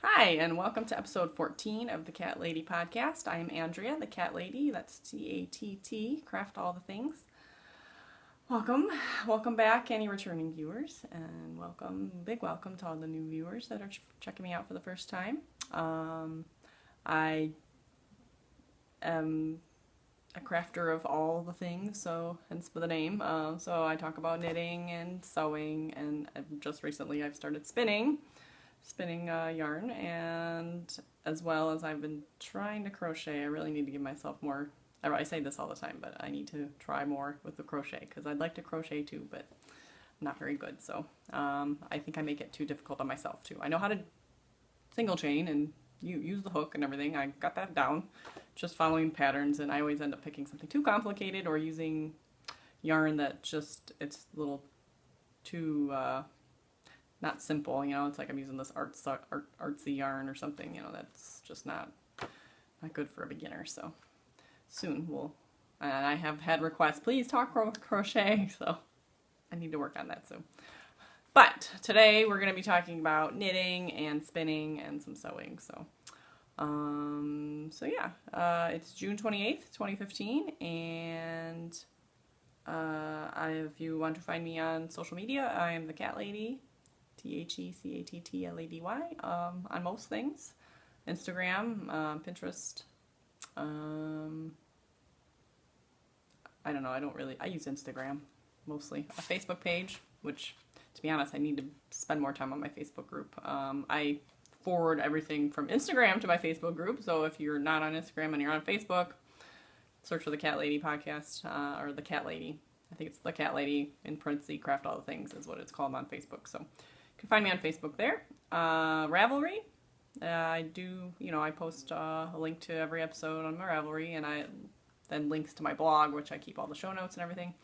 Hi, and welcome to episode 14 of the Cat Lady podcast. I am Andrea, the Cat Lady. That's T-A-T-T, craft all the things. Welcome back, any returning viewers, and big welcome to all the new viewers that are checking me out for the first time. I am a crafter of all the things, so hence the name. So I talk about knitting and sewing, and just recently I've started spinning yarn, and as well as I've been trying to crochet. I really need to give myself more. I say this all the time, but I need to try more with the crochet because I'd like to crochet too, but I'm not very good. So I think I make it too difficult on myself too. I know how to single chain and use the hook and everything. I got that down, just following patterns, and I always end up picking something too complicated or using yarn that just it's a little too not simple, it's like I'm using this artsy yarn or something, that's just not good for a beginner. So soon and I have had requests, please talk crochet, so I need to work on that soon. But today we're going to be talking about knitting and spinning and some sewing. So yeah, it's June 28th, 2015, and if you want to find me on social media, I am the Cat Lady. TheCattlady, on most things. Instagram, Pinterest. I don't know, I use Instagram mostly. A Facebook page, which, to be honest, I need to spend more time on my Facebook group. I forward everything from Instagram to my Facebook group, so if you're not on Instagram and you're on Facebook, search for the Cat Lady podcast, or the Cat Lady. I think it's the Cat Lady in parentheses, craft all the things is what it's called on Facebook, so you can find me on Facebook there. Ravelry. I do, I post a link to every episode on my Ravelry, and then links to my blog, which I keep all the show notes and everything.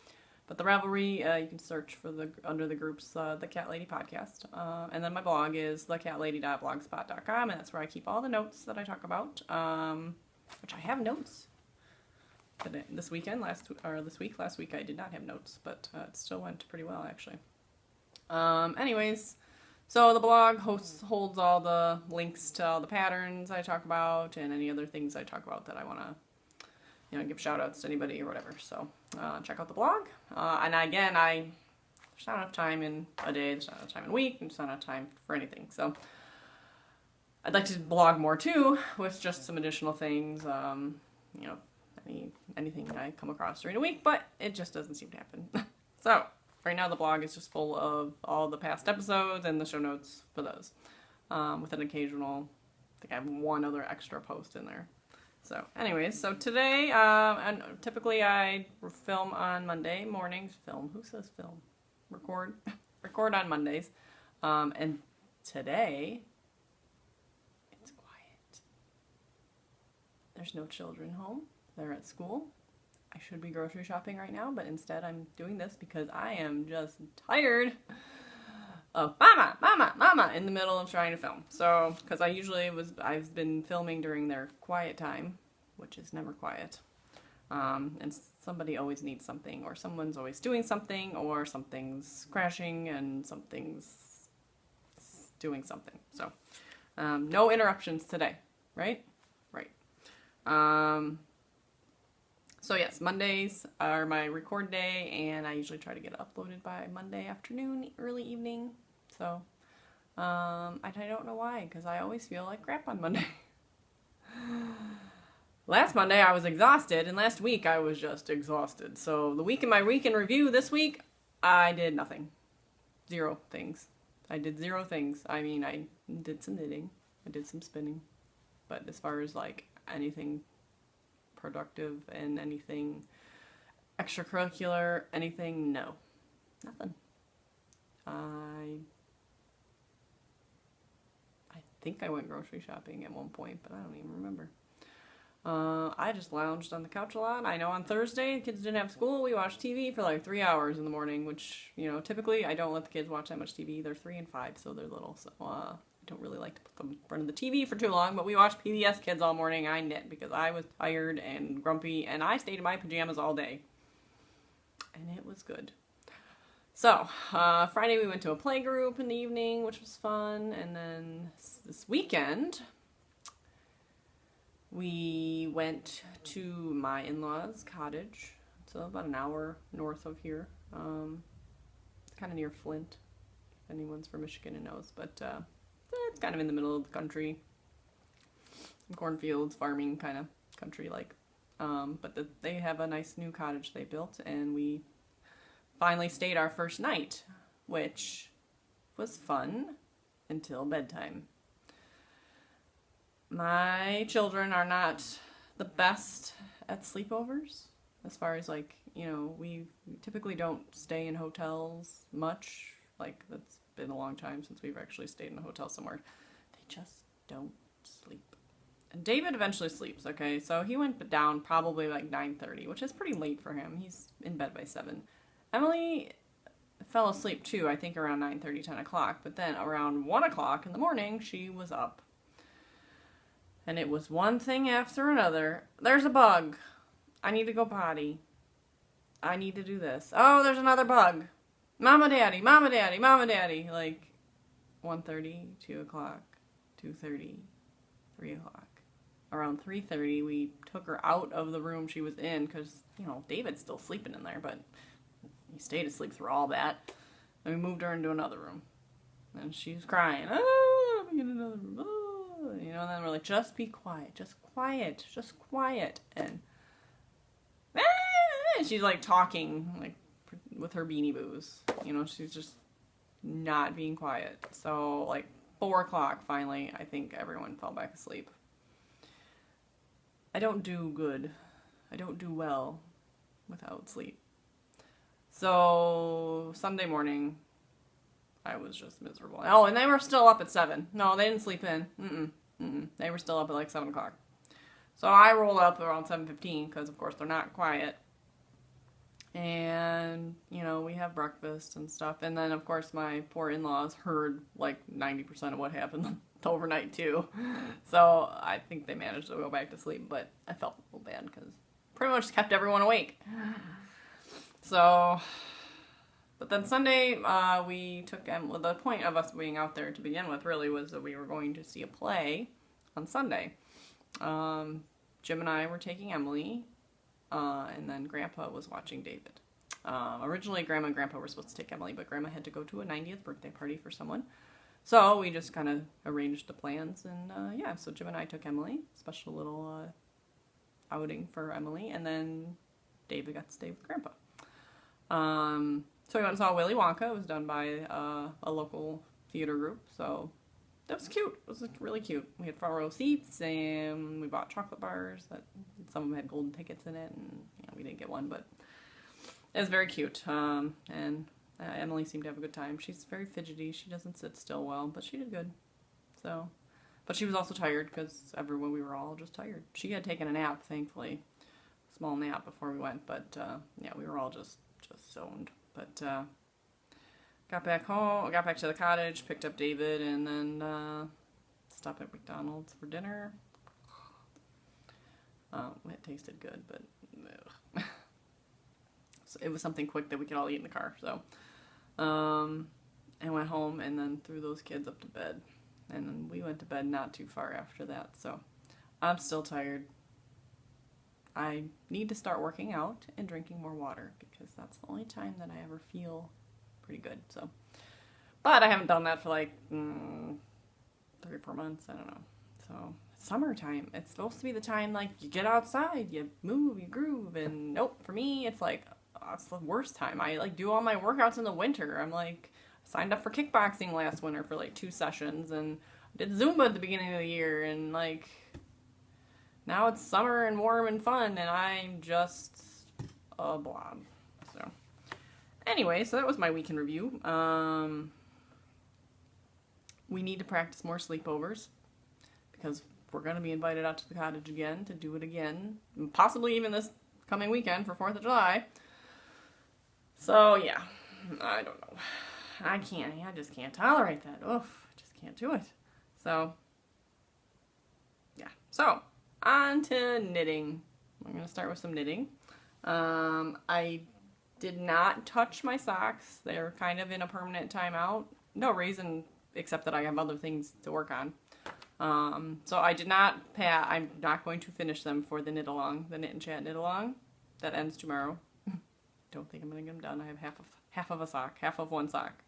But the Ravelry, you can search for under the groups, the Cat Lady podcast. And then my blog is thecatlady.blogspot.com, and that's where I keep all the notes that I talk about, which I have notes. This week, last week I did not have notes, but it still went pretty well, actually. Anyways, so the blog holds all the links to all the patterns I talk about and any other things I talk about that I want to, give shout outs to anybody or whatever. So, check out the blog. And again, there's not enough time in a day, there's not enough time in a week, there's not enough time for anything. So, I'd like to blog more too, with just some additional things, anything I come across during the week, but it just doesn't seem to happen. So, right now the blog is just full of all the past episodes and the show notes for those, with an occasional, I think I have one other extra post in there. So anyways, so today, and typically I film on Monday mornings. Who says film? Record on Mondays. And today, it's quiet. There's no children home. They're at school. I should be grocery shopping right now, but instead I'm doing this because I am just tired of mama in the middle of trying to film. So, because I've been filming during their quiet time, which is never quiet. And somebody always needs something, or someone's always doing something, or something's crashing and something's doing something. So, no interruptions today, right? Right. So yes, Mondays are my record day, and I usually try to get it uploaded by Monday afternoon, early evening. So, I don't know why, because I always feel like crap on Monday. Last Monday I was exhausted, and last week I was just exhausted. So my week in review this week, I did nothing. 0 things. I did 0 things. I mean, I did some knitting, I did some spinning, but as far as like anything productive and anything extracurricular, anything, no. Nothing. I think I went grocery shopping at one point, but I don't even remember. I just lounged on the couch a lot. I know on Thursday, the kids didn't have school. We watched TV for like 3 hours in the morning, which, typically I don't let the kids watch that much TV. They're 3 and 5, so they're little, so I don't really like to put them in front of the TV for too long, but we watched PBS Kids all morning. I knit because I was tired and grumpy, and I stayed in my pajamas all day. And it was good. So, Friday we went to a play group in the evening, which was fun. And then this weekend, we went to my in-laws' cottage. So about an hour north of here. It's kind of near Flint, if anyone's from Michigan and knows. But it's kind of in the middle of the country. Some cornfields, farming kind of country-like. But they have a nice new cottage they built, and we finally stayed our first night, which was fun until bedtime. My children are not the best at sleepovers, as far as like, you know, we typically don't stay in hotels much. Like, that's been a long time since we've actually stayed in a hotel somewhere. They just don't sleep. And David eventually sleeps, okay? So he went down probably like 9:30, which is pretty late for him. He's in bed by 7. Emily fell asleep too, I think around 9:30, 10 o'clock. But then around 1 o'clock in the morning, she was up. And it was one thing after another. There's a bug. I need to go potty. I need to do this. Oh, there's another bug. Mama, daddy, mama, daddy, mama, daddy. Like 1:30, 2 o'clock, 2:30, 3 o'clock. Around 3:30, we took her out of the room she was in because, you know, David's still sleeping in there, but he stayed asleep through all that. And we moved her into another room. And she was crying. Oh, let me get another room. Oh. You know, and then we're like, just be quiet. Just quiet. Just quiet. And she's like talking like with her Beanie Boos. You know, she's just not being quiet. So like 4 o'clock finally, I think everyone fell back asleep. I don't do good. I don't do well without sleep. So Sunday morning, I was just miserable. Oh, and they were still up at 7. No, they didn't sleep in. They were still up at like 7 o'clock. So I rolled up around 7:15 because, of course, they're not quiet. And, you know, we have breakfast and stuff. And then, of course, my poor in-laws heard like 90% of what happened overnight, too. So I think they managed to go back to sleep. But I felt a little bad because pretty much kept everyone awake. So, but then Sunday, we took, well, the point of us being out there to begin with really was that we were going to see a play on Sunday. Jim and I were taking Emily, and then Grandpa was watching David. Originally, Grandma and Grandpa were supposed to take Emily, but Grandma had to go to a 90th birthday party for someone. So we just kind of arranged the plans, and yeah, so Jim and I took Emily, special little outing for Emily, and then David got to stay with Grandpa. So we went and saw Willy Wonka. It was done by a local theater group, so that was cute. It was really cute. We had front row seats, and we bought chocolate bars. That some of them had golden tickets in it, and you know, we didn't get one, but it was very cute. And Emily seemed to have a good time. She's very fidgety. She doesn't sit still well, but she did good. So, but she was also tired because everyone, we were all just tired. She had taken a nap, thankfully, a small nap before we went, but yeah, we were all just zoned. But got back home, got back to the cottage, picked up David, and then stopped at McDonald's for dinner. It tasted good, but so it was something quick that we could all eat in the car. So I went home and then threw those kids up to bed, and then we went to bed not too far after that. So I'm still tired. I need to start working out and drinking more water because that's the only time that I ever feel pretty good. So, but I haven't done that for like 3 or 4 months. I don't know. So summertime, it's supposed to be the time like you get outside, you move, you groove, and nope. For me, it's like it's the worst time. I like do all my workouts in the winter. I'm like signed up for kickboxing last winter for like 2 sessions and did Zumba at the beginning of the year, and like. Now it's summer and warm and fun, and I'm just a blob. So, anyway, so that was my weekend review. We need to practice more sleepovers because we're going to be invited out to the cottage again to do it again, possibly even this coming weekend for 4th of July. So, yeah, I don't know. I just can't tolerate that. Oof, I just can't do it. So, yeah. So, on to knitting. I'm going to start with some knitting. I did not touch my socks. They're kind of in a permanent timeout. No reason except that I have other things to work on. So I did not I'm not going to finish them for the knit along, the knit and chat knit along. That ends tomorrow. Don't think I'm gonna get them done. I have half of a sock, half of one sock.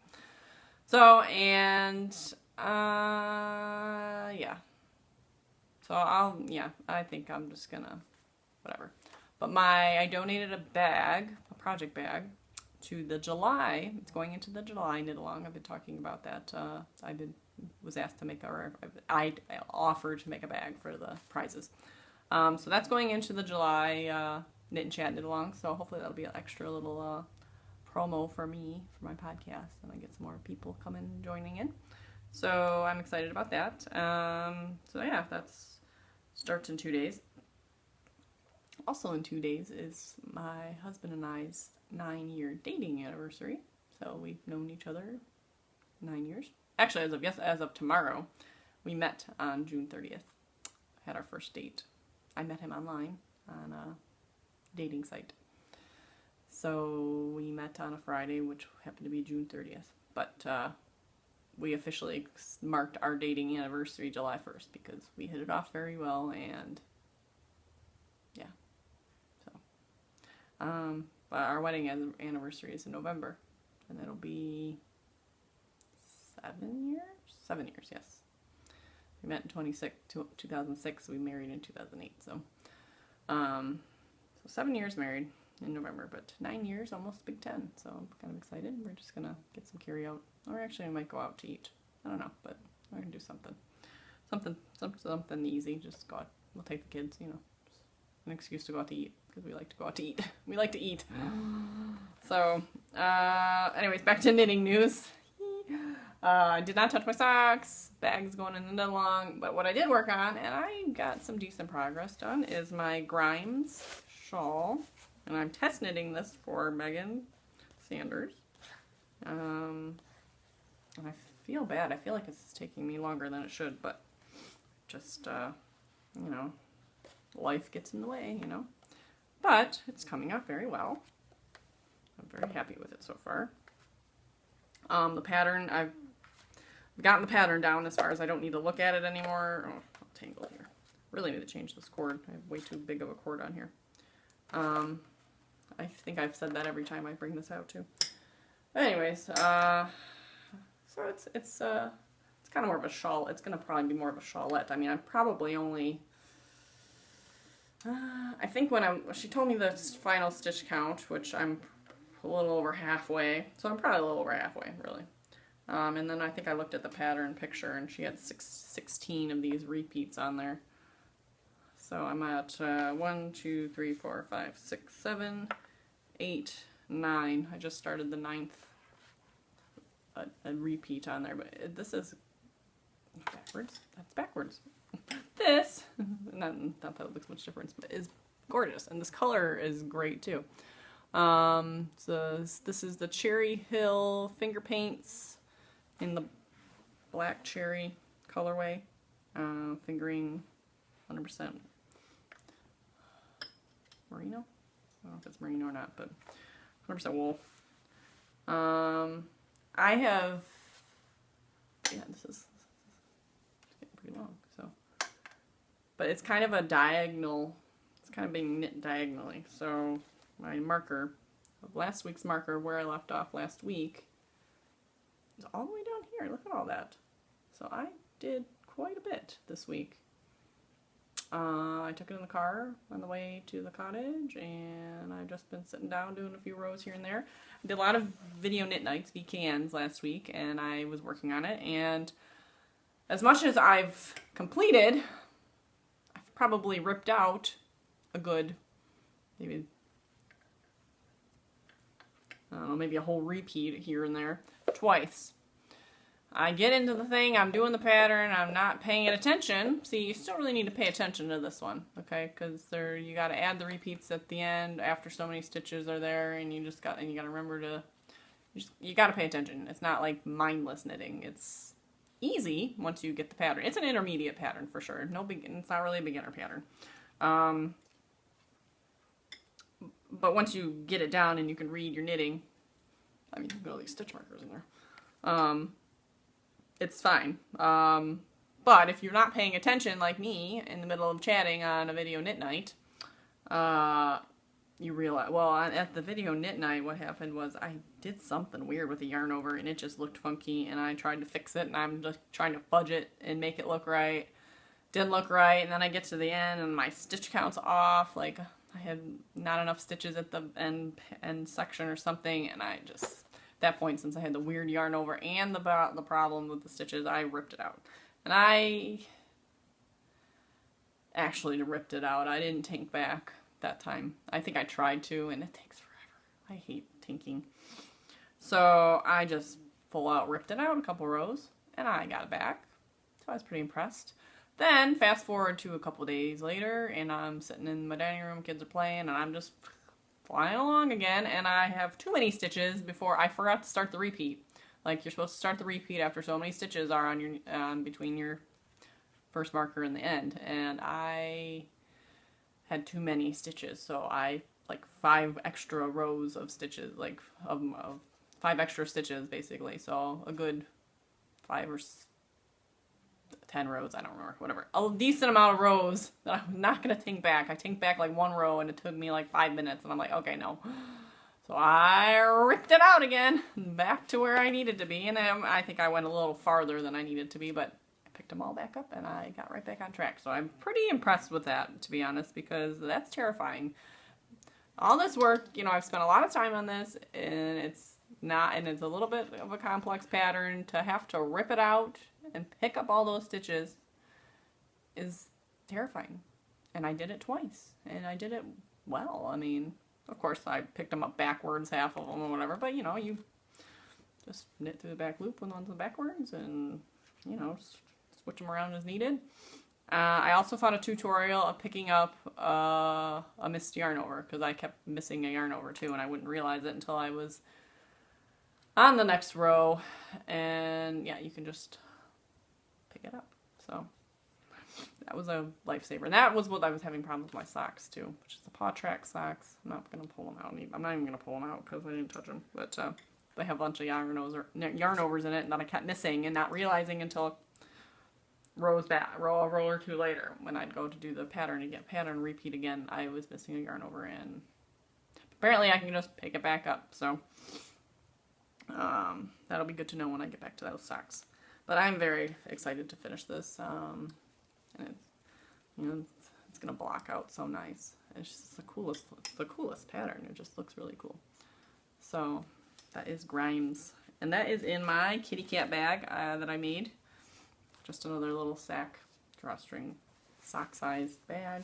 So, and yeah. So I think I'm just gonna whatever. But I donated a bag, a project bag, to the July. It's going into the July knit along. I've been talking about that. Was asked to make I offered to make a bag for the prizes. So that's going into the July knit and chat knit along. So hopefully that'll be an extra little promo for me for my podcast, and I get some more people coming and joining in. So I'm excited about that. So yeah, that's starts in 2 days. Also in 2 days is my husband and I's 9-year dating anniversary. So we've known each other 9 years. Actually, as of tomorrow, we met on June 30th. Had our first date. I met him online on a dating site. So we met on a Friday, which happened to be June 30th. But we officially marked our dating anniversary July 1st because we hit it off very well, and yeah. So, but our wedding anniversary is in November, and it'll be 7 years? 7 years, yes. We met in 2006, we married in 2008, so 7 years married in November, but 9 years, almost Big 10, so I'm kind of excited. We're just gonna get some carry out, or actually I might go out to eat. I don't know, but we're gonna do something easy. Just go out. We'll take the kids, you know, just an excuse to go out to eat, because we like to go out to eat. We like to eat. So, anyways, back to knitting news. I did not touch my socks. Bag's going in the knit along, but what I did work on, and I got some decent progress done, is my Grimes shawl. And I'm test knitting this for Megan Sanders. And I feel bad. I feel like this is taking me longer than it should, but just, you know, life gets in the way, you know. But it's coming out very well. I'm very happy with it so far. The pattern, I've gotten the pattern down as far as I don't need to look at it anymore. Oh, I'll tangle here. Really need to change this cord. I have way too big of a cord on here. I think I've said that every time I bring this out too. But anyways, so it's kind of more of a shawl. It's gonna probably be more of a shawlette. I mean, I'm probably only, I think she told me the final stitch count, which I'm a little over halfway. So I'm probably a little over halfway, really. And then I think I looked at the pattern picture, and she had 16 of these repeats on there. So I'm at 1, 2, 3, 4, 5, 6, 7, 8, 9. I just started the 9th a repeat on there, but this is backwards. That's backwards. This, not that it looks much difference, but is gorgeous, and this color is great too. So this is the Cherry Hill finger paints in the black cherry colorway, fingering 100% merino. I don't know if it's merino or not, but 100% wool. I have, yeah, this is getting pretty long, so, but it's kind of a diagonal, it's kind of being knit diagonally, so my marker, last week's marker, where I left off last week, is all the way down here. Look at all that. So I did quite a bit this week. I took it in the car on the way to the cottage, and I've just been sitting down doing a few rows here and there. I did a lot of video knit nights, VKNs, last week, and I was working on it, and as much as I've completed, I've probably ripped out a good, maybe, I don't know, maybe a whole repeat here and there, twice. I get into the thing, I'm doing the pattern, I'm not paying attention. See, you still really need to pay attention to this one, okay? Because you got to add the repeats at the end after so many stitches are there, and you got to remember to, you got to pay attention. It's not like mindless knitting. It's easy once you get the pattern. It's an intermediate pattern for sure. It's not really a beginner pattern. but once you get it down and you can read your knitting, I mean, you've got all these stitch markers in there, it's fine. But if you're not paying attention like me in the middle of chatting on a video knit night, you realize, well, at the video knit night, what happened was I did something weird with the yarn over and it just looked funky, and I tried to fix it, and I'm just trying to fudge it and make it look right. Didn't look right, and then I get to the end and my stitch count's off, like I had not enough stitches at the end section or something, and I just, at that point, since I had the weird yarn over and the problem with the stitches, I ripped it out. And I actually ripped it out. I didn't tink back that time. I think I tried to, and it takes forever. I hate tinking. So I just full out ripped it out a couple rows, and I got it back. So I was pretty impressed. Then fast forward to a couple days later, and I'm sitting in my dining room, kids are playing, and I'm just flying along again, and I have too many stitches before I forgot to start the repeat. Like, you're supposed to start the repeat after so many stitches are on your between your first marker and the end, and I had too many stitches, so I, like, 5 extra rows of stitches, like, of 5 extra stitches, basically, so a good 5 or 10 rows, I don't remember, whatever. A decent amount of rows that I'm not going to tink back. I tinked back, like, 1 row, and it took me, like, 5 minutes, and I'm like, okay, no. So I ripped it out again, back to where I needed to be, and I think I went a little farther than I needed to be, but picked them all back up and I got right back on track. So I'm pretty impressed with that, to be honest, because that's terrifying. All this work, you know, I've spent a lot of time on this, and it's a little bit of a complex pattern. To have to rip it out and pick up all those stitches is terrifying. And I did it twice, and I did it well. I mean, of course I picked them up backwards, half of them or whatever, but you know, you just knit through the back loop when one's backwards, and you know, switch them around as needed. I also found a tutorial of picking up a missed yarn over, because I kept missing a yarn over too, and I wouldn't realize it until I was on the next row. And yeah, you can just pick it up. So that was a lifesaver. And that was what I was having problems with my socks too, which is the paw track socks. I'm not going to pull them out. I'm not even going to pull them out because I didn't touch them. But they have a bunch of yarn overs in it that I kept missing and not realizing until row or 2 later, when I'd go to do the pattern repeat again, I was missing a yarn over, and apparently I can just pick it back up. So that'll be good to know when I get back to those socks. But I'm very excited to finish this, and it's, you know, it's gonna block out so nice. It's just the coolest pattern. It just looks really cool. So that is Grimes, and that is in my kitty cat bag that I made. Just another little sack drawstring sock size bag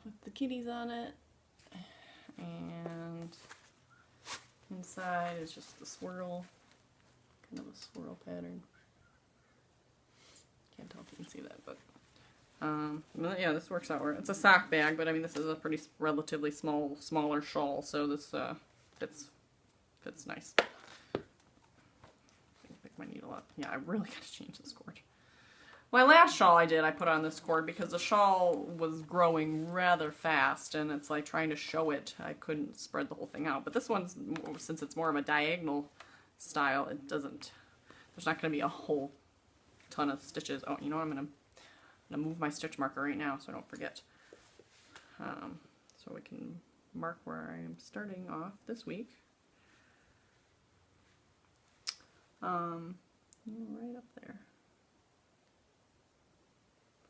with the kitties on it, and inside is just the swirl, kind of a swirl pattern. Can't tell if you can see that, but yeah, this works out. It's a sock bag, but I mean, this is a pretty relatively smaller shawl, so this fits nice. My needle up. Yeah, I really got to change this cord. My last shawl I put on this cord because the shawl was growing rather fast, and it's like trying to show it. I couldn't spread the whole thing out. But this one's, since it's more of a diagonal style, it doesn't, there's not going to be a whole ton of stitches. Oh, you know what? I'm going to move my stitch marker right now so I don't forget. So we can mark where I am starting off this week. Right up there.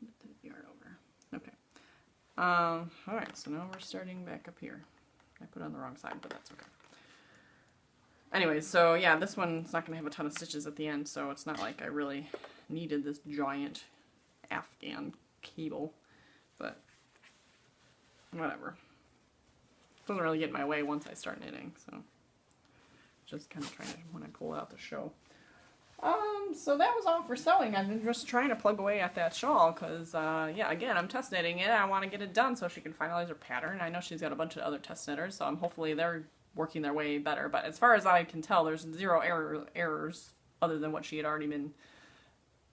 Put the yarn over. Okay. Alright, so now we're starting back up here. I put it on the wrong side, but that's okay. Anyways, so yeah, this one's not going to have a ton of stitches at the end, so it's not like I really needed this giant Afghan cable, but whatever. It doesn't really get in my way once I start knitting, so just kind of trying to, when I pull it out the show. So that was all for sewing. I've been just trying to plug away at that shawl because, yeah, again, I'm test knitting it. I want to get it done so she can finalize her pattern. I know she's got a bunch of other test knitters, so hopefully they're working their way better. But as far as I can tell, there's 0 errors other than what she had already been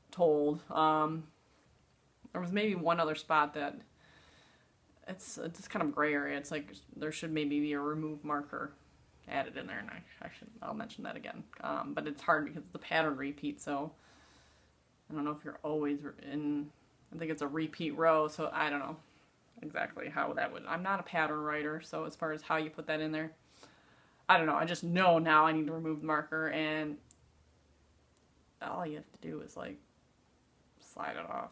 told. There was maybe one other spot that it's kind of gray area. It's like there should maybe be a remove marker added in there, and I'll mention that again. But it's hard because the pattern repeats, so I don't know if you're always in, I think it's a repeat row, so I don't know exactly how that would, I'm not a pattern writer, so as far as how you put that in there, I don't know. I just know now I need to remove the marker, and all you have to do is like slide it off,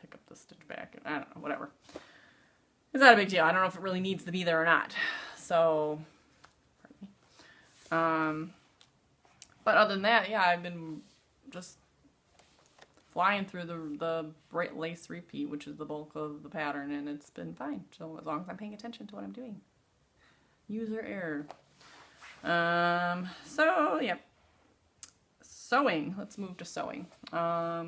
pick up the stitch back, and I don't know, whatever. It's not a big deal. I don't know if it really needs to be there or not. So, pardon me. But other than that, yeah, I've been just flying through the bright lace repeat, which is the bulk of the pattern, and it's been fine. So as long as I'm paying attention to what I'm doing. User error. So, yeah. Sewing. Let's move to sewing. I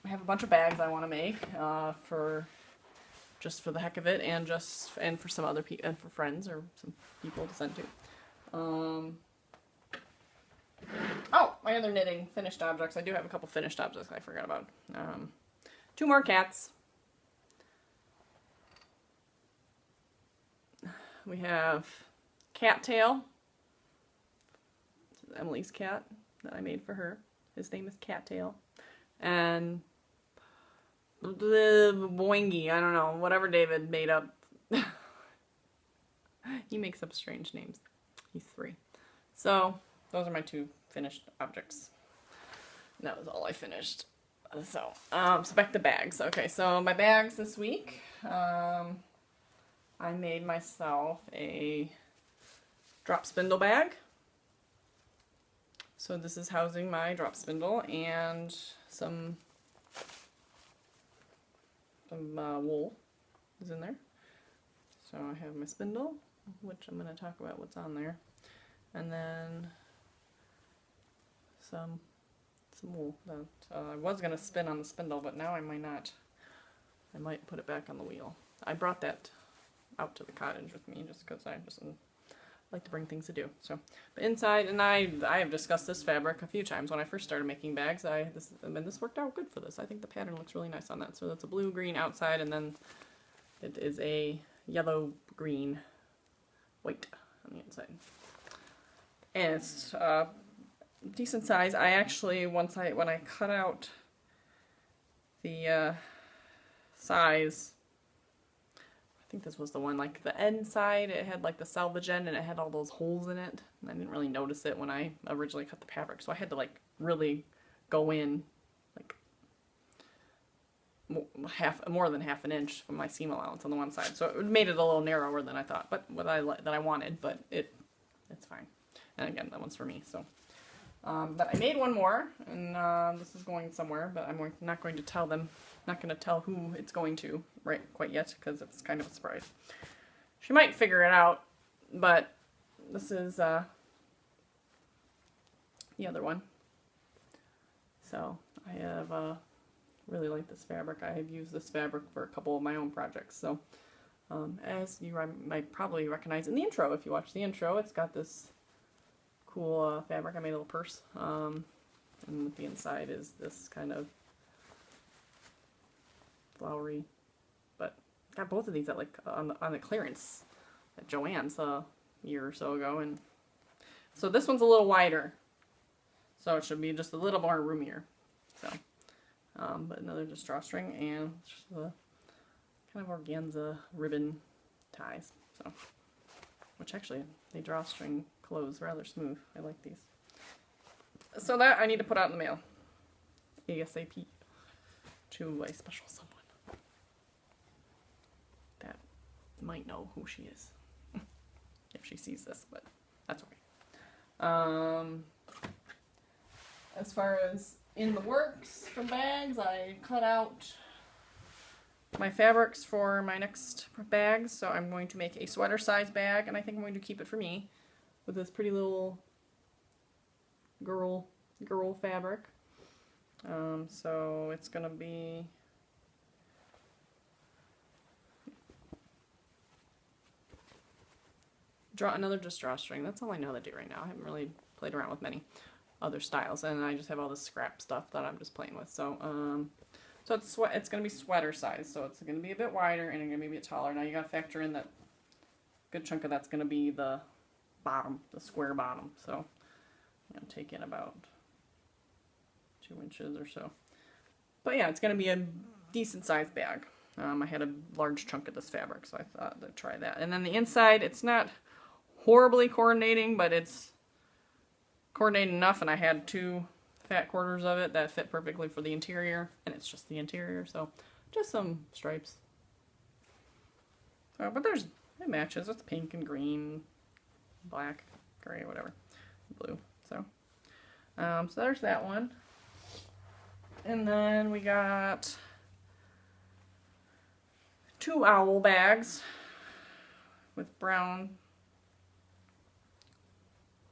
have a bunch of bags I want to make for the heck of it, and for some other people, and for friends or some people to send to. Oh, my other knitting finished objects. I do have a couple finished objects I forgot about. 2 more cats. We have cat tail. This is Emily's cat that I made for her. His name is Cattail. And the Boingy, I don't know, whatever David made up. He makes up strange names. He's 3. So, those are my 2 finished objects. And that was all I finished. So back to bags. Okay, so my bags this week, I made myself a drop spindle bag. So this is housing my drop spindle, and some wool is in there. So I have my spindle, which I'm going to talk about what's on there, and then some wool that I was going to spin on the spindle, but now I might not. I might put it back on the wheel. I brought that out to the cottage with me just because I just like to bring things to do. So, but inside, and I have discussed this fabric a few times when I first started making bags. This worked out good for this. I think the pattern looks really nice on that. So that's a blue-green outside, and then it is a yellow-green white on the inside. And it's decent size. I actually, when I cut out the size, I think this was the one, like the end side, it had like the selvage end and it had all those holes in it. And I didn't really notice it when I originally cut the fabric. So I had to like really go in like more than half an inch from my seam allowance on the one side. So it made it a little narrower than I thought, but that I wanted, but it's fine. And again, that one's for me, so. But I made one more, and this is going somewhere, but I'm not going to tell them, not going to tell who it's going to quite yet, because it's kind of a surprise. She might figure it out, but this is the other one. So I have really like this fabric. I have used this fabric for a couple of my own projects. So as you might probably recognize in the intro, if you watch the intro, it's got this cool fabric. I made a little purse, and the inside is this kind of flowery, but got both of these at like on the clearance at Joann's a year or so ago, and so this one's a little wider, so it should be just a little more roomier. So, but another just drawstring and just a kind of organza ribbon ties. So, which actually they drawstring close rather smooth. I like these. So that I need to put out in the mail ASAP to a special someone that might know who she is if she sees this, but that's okay. As far as in the works for bags, I cut out my fabrics for my next bags, so I'm going to make a sweater size bag, and I think I'm going to keep it for me with this pretty little girl fabric. So it's gonna be another drawstring. That's all I know how to do right now. I haven't really played around with many other styles, and I just have all this scrap stuff that I'm just playing with. So So it's going to be sweater size. So it's going to be a bit wider and it's going to be a bit taller. Now you got to factor in that good chunk of that's going to be the bottom, the square bottom. So I'm going to take in about 2 inches or so. But yeah, it's going to be a decent sized bag. I had a large chunk of this fabric, so I thought I'd try that. And then the inside, it's not horribly coordinating, but it's coordinated enough, and I had 2 fat quarters of it that fit perfectly for the interior, and it's just the interior, so just some stripes. So, but it matches. It's pink and green, black, gray, whatever, blue. So there's that one. And then we got 2 owl bags with brown.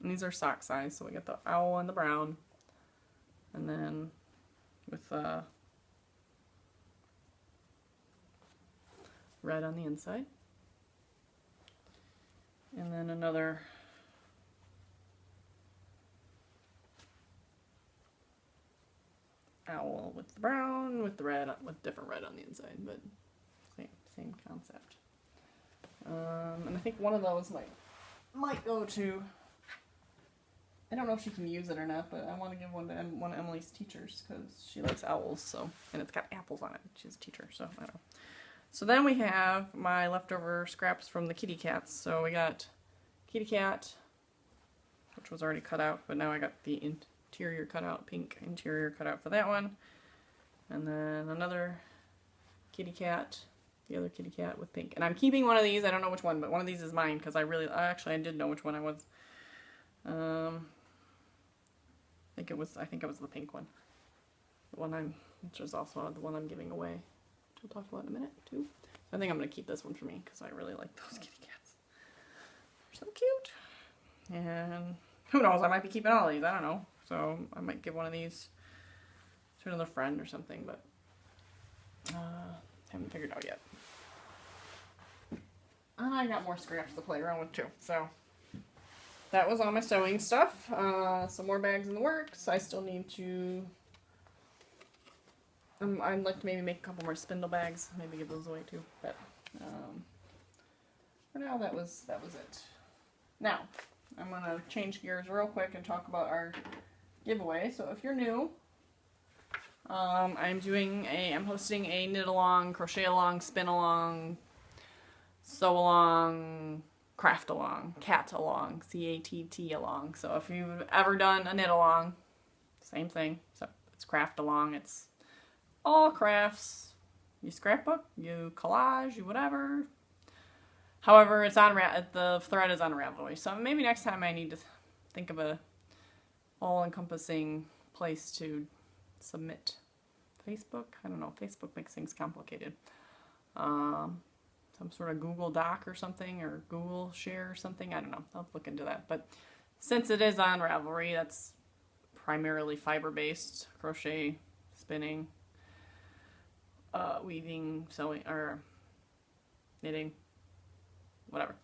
And these are sock size, so we got the owl and the brown. And then with red on the inside. And then another owl with the brown, with the red, with different red on the inside, but same concept. And I think one of those might go to, I don't know if she can use it or not, but I want to give one to one of Emily's teachers because she likes owls, so, and it's got apples on it. She's a teacher, so I don't know. So then we have my leftover scraps from the kitty cats. So we got kitty cat, which was already cut out, but now I got the interior cut out, pink interior cut out for that one. And then another kitty cat, the other kitty cat with pink. And I'm keeping one of these. I don't know which one, but one of these is mine because I did know which one I was. I think it was the pink one. The one which is also the one I'm giving away. Which we'll talk about in a minute too. So I think I'm gonna keep this one for me because I really like those kitty cats. They're so cute. And who knows? I might be keeping all these. I don't know. So I might give one of these to another friend or something, but haven't figured out yet. And I got more scraps to play around with too. So that was all my sewing stuff. Some more bags in the works. I still need to. I'd like to maybe make a couple more spindle bags. Maybe give those away too. But for now, that was it. Now I'm gonna change gears real quick and talk about our giveaway. So if you're new, I'm hosting a knit along, crochet along, spin along, sew along, craft along, CATT along, CATT along. So if you've ever done a knit along, same thing. So it's craft along. It's all crafts. You scrapbook, you collage, you whatever. However, it's on the thread is on Ravelry. So maybe next time I need to think of a all-encompassing place to submit. Facebook? I don't know. Facebook makes things complicated. Some sort of Google Doc or something, or Google Share or something. I don't know. I'll look into that. But since it is on Ravelry, that's primarily fiber-based, crochet, spinning, weaving, sewing, or knitting, whatever.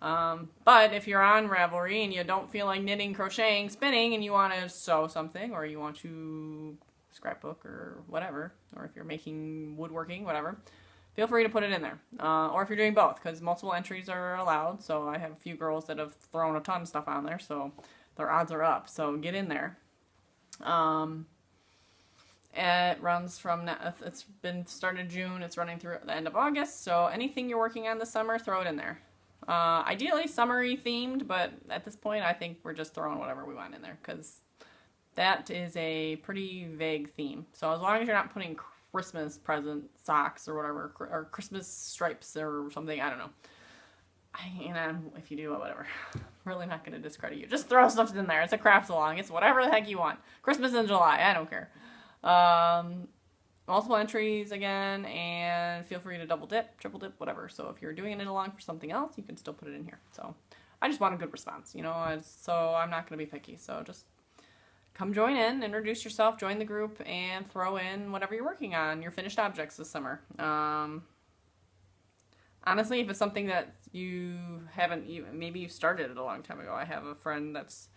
But if you're on Ravelry and you don't feel like knitting, crocheting, spinning, and you want to sew something, or you want to scrapbook or whatever, or if you're making woodworking, whatever, feel free to put it in there. Or if you're doing both, because multiple entries are allowed. So I have a few girls that have thrown a ton of stuff on there, so their odds are up. So get in there. It runs from, it's been started June, it's running through the end of August. So anything you're working on this summer, throw it in there. Ideally summery themed, but at this point I think we're just throwing whatever we want in there because that is a pretty vague theme. So as long as you're not putting Christmas present socks or whatever, or Christmas stripes or something, I don't know. If you do, whatever. I'm really not going to discredit you. Just throw stuff in there. It's a craft along. It's whatever the heck you want. Christmas in July. I don't care. Multiple entries again, and feel free to double dip, triple dip, whatever. So if you're doing it along for something else, you can still put it in here. So I just want a good response, you know, so I'm not going to be picky. So just come join in, introduce yourself, join the group, and throw in whatever you're working on, your finished objects this summer. Honestly, if it's something that you haven't even, maybe you started it a long time ago. I have a friend that's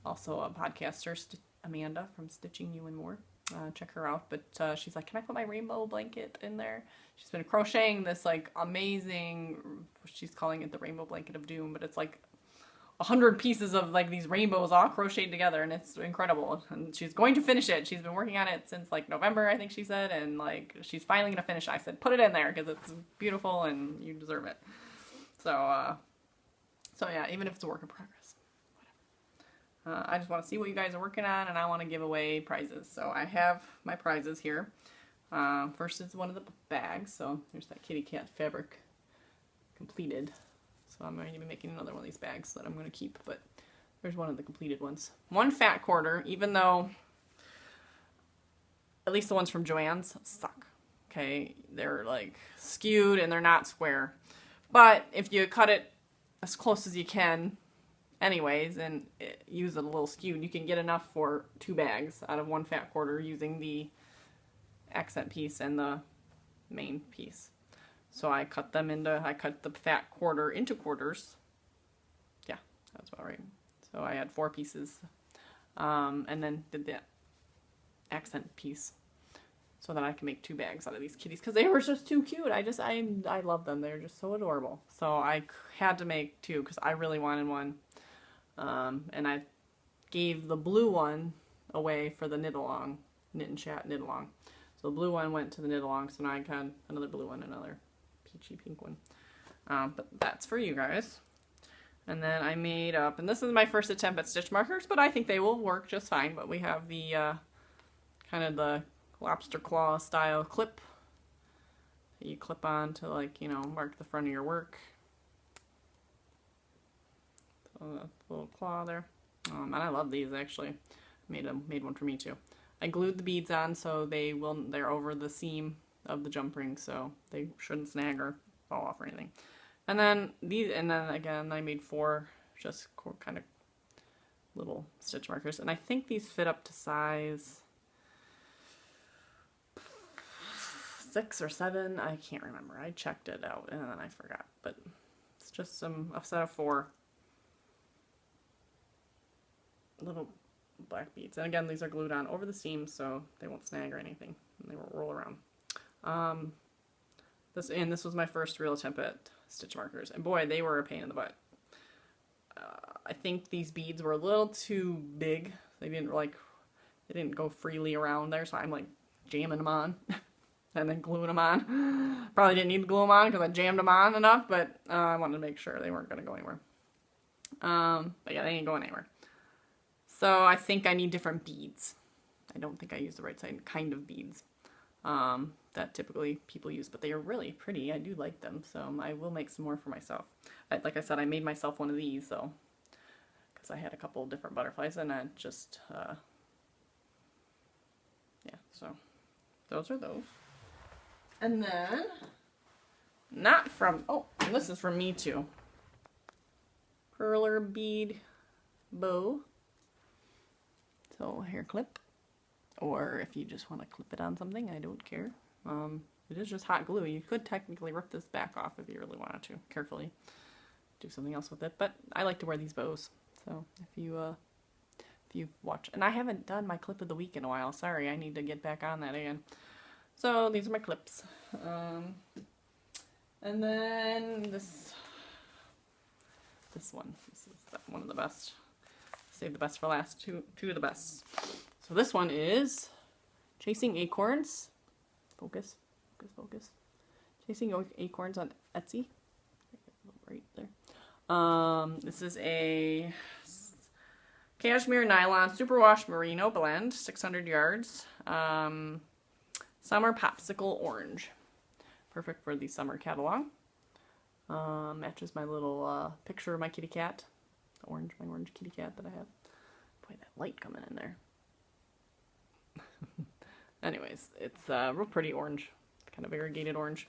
also a podcaster, Amanda from Stitching You and More. check her out. But she's like, can I put my rainbow blanket in there? She's been crocheting this like amazing, she's calling it the rainbow blanket of doom, but it's like 100 pieces of like these rainbows all crocheted together, and it's incredible. And she's going to finish it. She's been working on it since like November, I think she said, and like she's finally gonna finish it. I said, put it in there because it's beautiful and you deserve it. So yeah, even if it's a work in progress, whatever. I just want to see what you guys are working on, and I want to give away prizes. So I have my prizes here. First is one of the bags. So there's that kitty cat fabric completed. So I'm going to be making another one of these bags that I'm going to keep, but there's one of the completed ones. One fat quarter, even though at least the ones from Joann's suck. Okay, they're like skewed and they're not square. But if you cut it as close as you can anyways and use it a little skewed, you can get enough for 2 bags out of one fat quarter using the accent piece and the main piece. So I cut the fat quarter into quarters. Yeah, that's about right. So I had 4 pieces, and then did the accent piece so that I can make 2 bags out of these kitties because they were just too cute. I love them. They're just so adorable. So I had to make 2 because I really wanted one, and I gave the blue one away for the knit along, knit and chat knit along. So the blue one went to the knit along, so now I got another blue one, another peachy pink one. But that's for you guys. And then I made up, and this is my first attempt at stitch markers, but I think they will work just fine. But we have the kind of the lobster claw style clip that you clip on to, like, you know, mark the front of your work. So that's a little claw there. And I love these actually. Made one for me too. I glued the beads on so they're over the seam of the jump ring, so they shouldn't snag or fall off or anything. And then again I made 4 just kind of little stitch markers, and I think these fit up to size 6 or 7. I can't remember. I checked it out and then I forgot, but it's just a set of 4 little black beads. And again, these are glued on over the seam so they won't snag or anything, and they won't roll around. This was my first real attempt at stitch markers, and boy, they were a pain in the butt. I think these beads were a little too big. They didn't go freely around there, so I'm like jamming them on and then gluing them on. Probably didn't need to glue them on because I jammed them on enough, but I wanted to make sure they weren't going to go anywhere. But yeah, they ain't going anywhere. So I think I need different beads. I don't think I use the right kind of beads that typically people use, but they are really pretty. I do like them, so I will make some more for myself. Like I said, I made myself one of these, so because I had a couple of different butterflies, and I just yeah. So those are those. And then and this is from me too. Perler bead bow. So hair clip, or if you just want to clip it on something, I don't care. It is just hot glue. You could technically rip this back off if you really wanted to, carefully. Do something else with it, but I like to wear these bows. So if you watch, and I haven't done my clip of the week in a while. Sorry, I need to get back on that again. So these are my clips. And then this one. This is one of the best. Save the best for last. Two of the best. So this one is Chasing Acorns. Focus. Chasing Acorns on Etsy. Right there. This is a cashmere nylon superwash merino blend, 600 yards. Summer popsicle orange. Perfect for the summer catalog. Matches my little picture of my kitty cat. My orange kitty cat that I have. Boy, that light coming in there. Anyways, it's real pretty orange. Kind of variegated orange.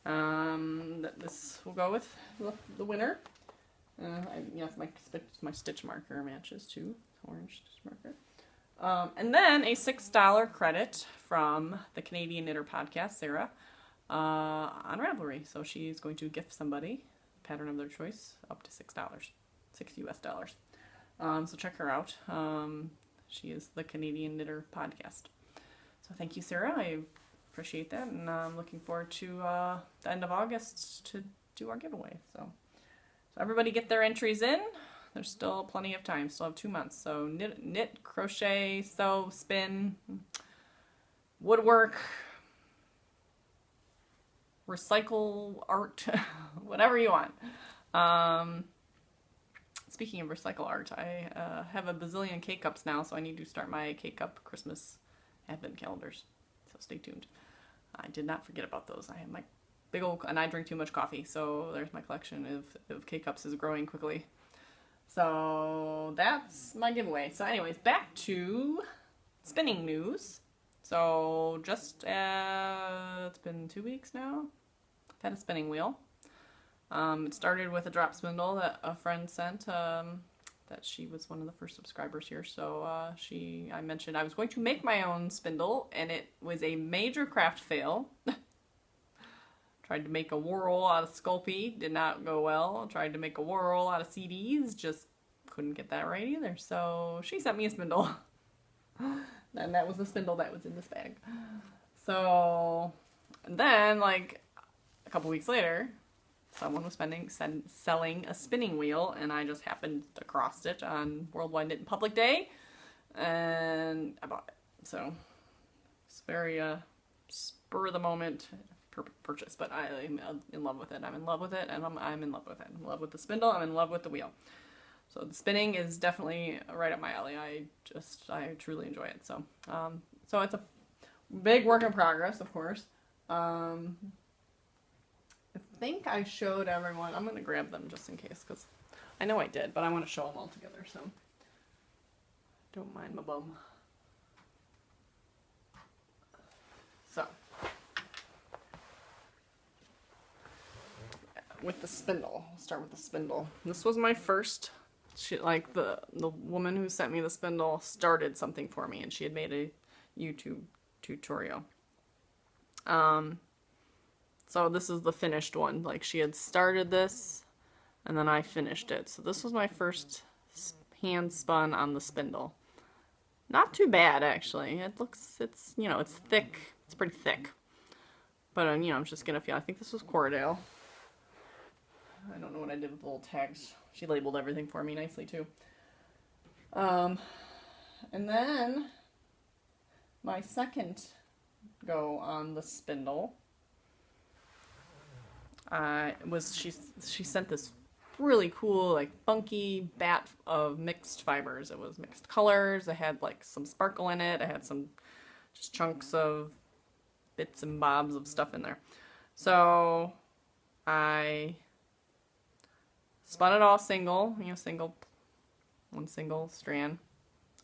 This will go with the winner. Yes, my stitch marker matches too. Orange stitch marker. And then a $6 credit from the Canadian Knitter Podcast, Sarah, on Ravelry. So she's going to gift somebody a pattern of their choice up to $6. $6 US. So check her out. She is the Canadian Knitter Podcast. So thank you, Sarah. I appreciate that, and I'm looking forward to the end of August to do our giveaway. So everybody get their entries in. There's still plenty of time. Still have 2 months. So knit, crochet, sew, spin, woodwork, recycle art, whatever you want. Speaking of recycle art, I have a bazillion K-Cups now, so I need to start my K-Cup Christmas advent calendars. So stay tuned. I did not forget about those. I have my big old, and I drink too much coffee, so there's my collection of K-Cups is growing quickly. So that's my giveaway. So anyways, back to spinning news. So just, it's been 2 weeks now. I've had a spinning wheel. It started with a drop spindle that a friend sent, that she was one of the first subscribers here. So I mentioned I was going to make my own spindle, and it was a major craft fail. Tried to make a whirl out of Sculpey, did not go well. Tried to make a whirl out of CDs, just couldn't get that right either. So she sent me a spindle. And that was the spindle that was in this bag. So, and then like a couple weeks later, someone was selling a spinning wheel, and I just happened across it on Worldwide Knit and Public Day, and I bought it. So it's very spur of the moment purchase, but I'm in love with it. I'm in love with it, and I'm in love with it. I'm in love with the spindle. I'm in love with the wheel. So the spinning is definitely right up my alley. I truly enjoy it. So so it's a big work in progress, of course. I think I showed everyone. I'm going to grab them just in case, because I know I did, but I want to show them all together, so don't mind my bum. So, with the spindle, I'll start with the spindle. This was my first, like the woman who sent me the spindle started something for me, and she had made a YouTube tutorial. So this is the finished one. Like, she had started this, and then I finished it. So this was my first hand spun on the spindle. Not too bad, actually. It's, you know, it's thick. It's pretty thick. But, you know, I'm just gonna feel, I think this was Cordale. I don't know what I did with the little tags. She labeled everything for me nicely, too. And then my second go on the spindle, she sent this really cool, like, funky bat of mixed fibers. It was mixed colors. It had like some sparkle in it. It had some just chunks of bits and bobs of stuff in there. So I spun it all single, you know, one single strand,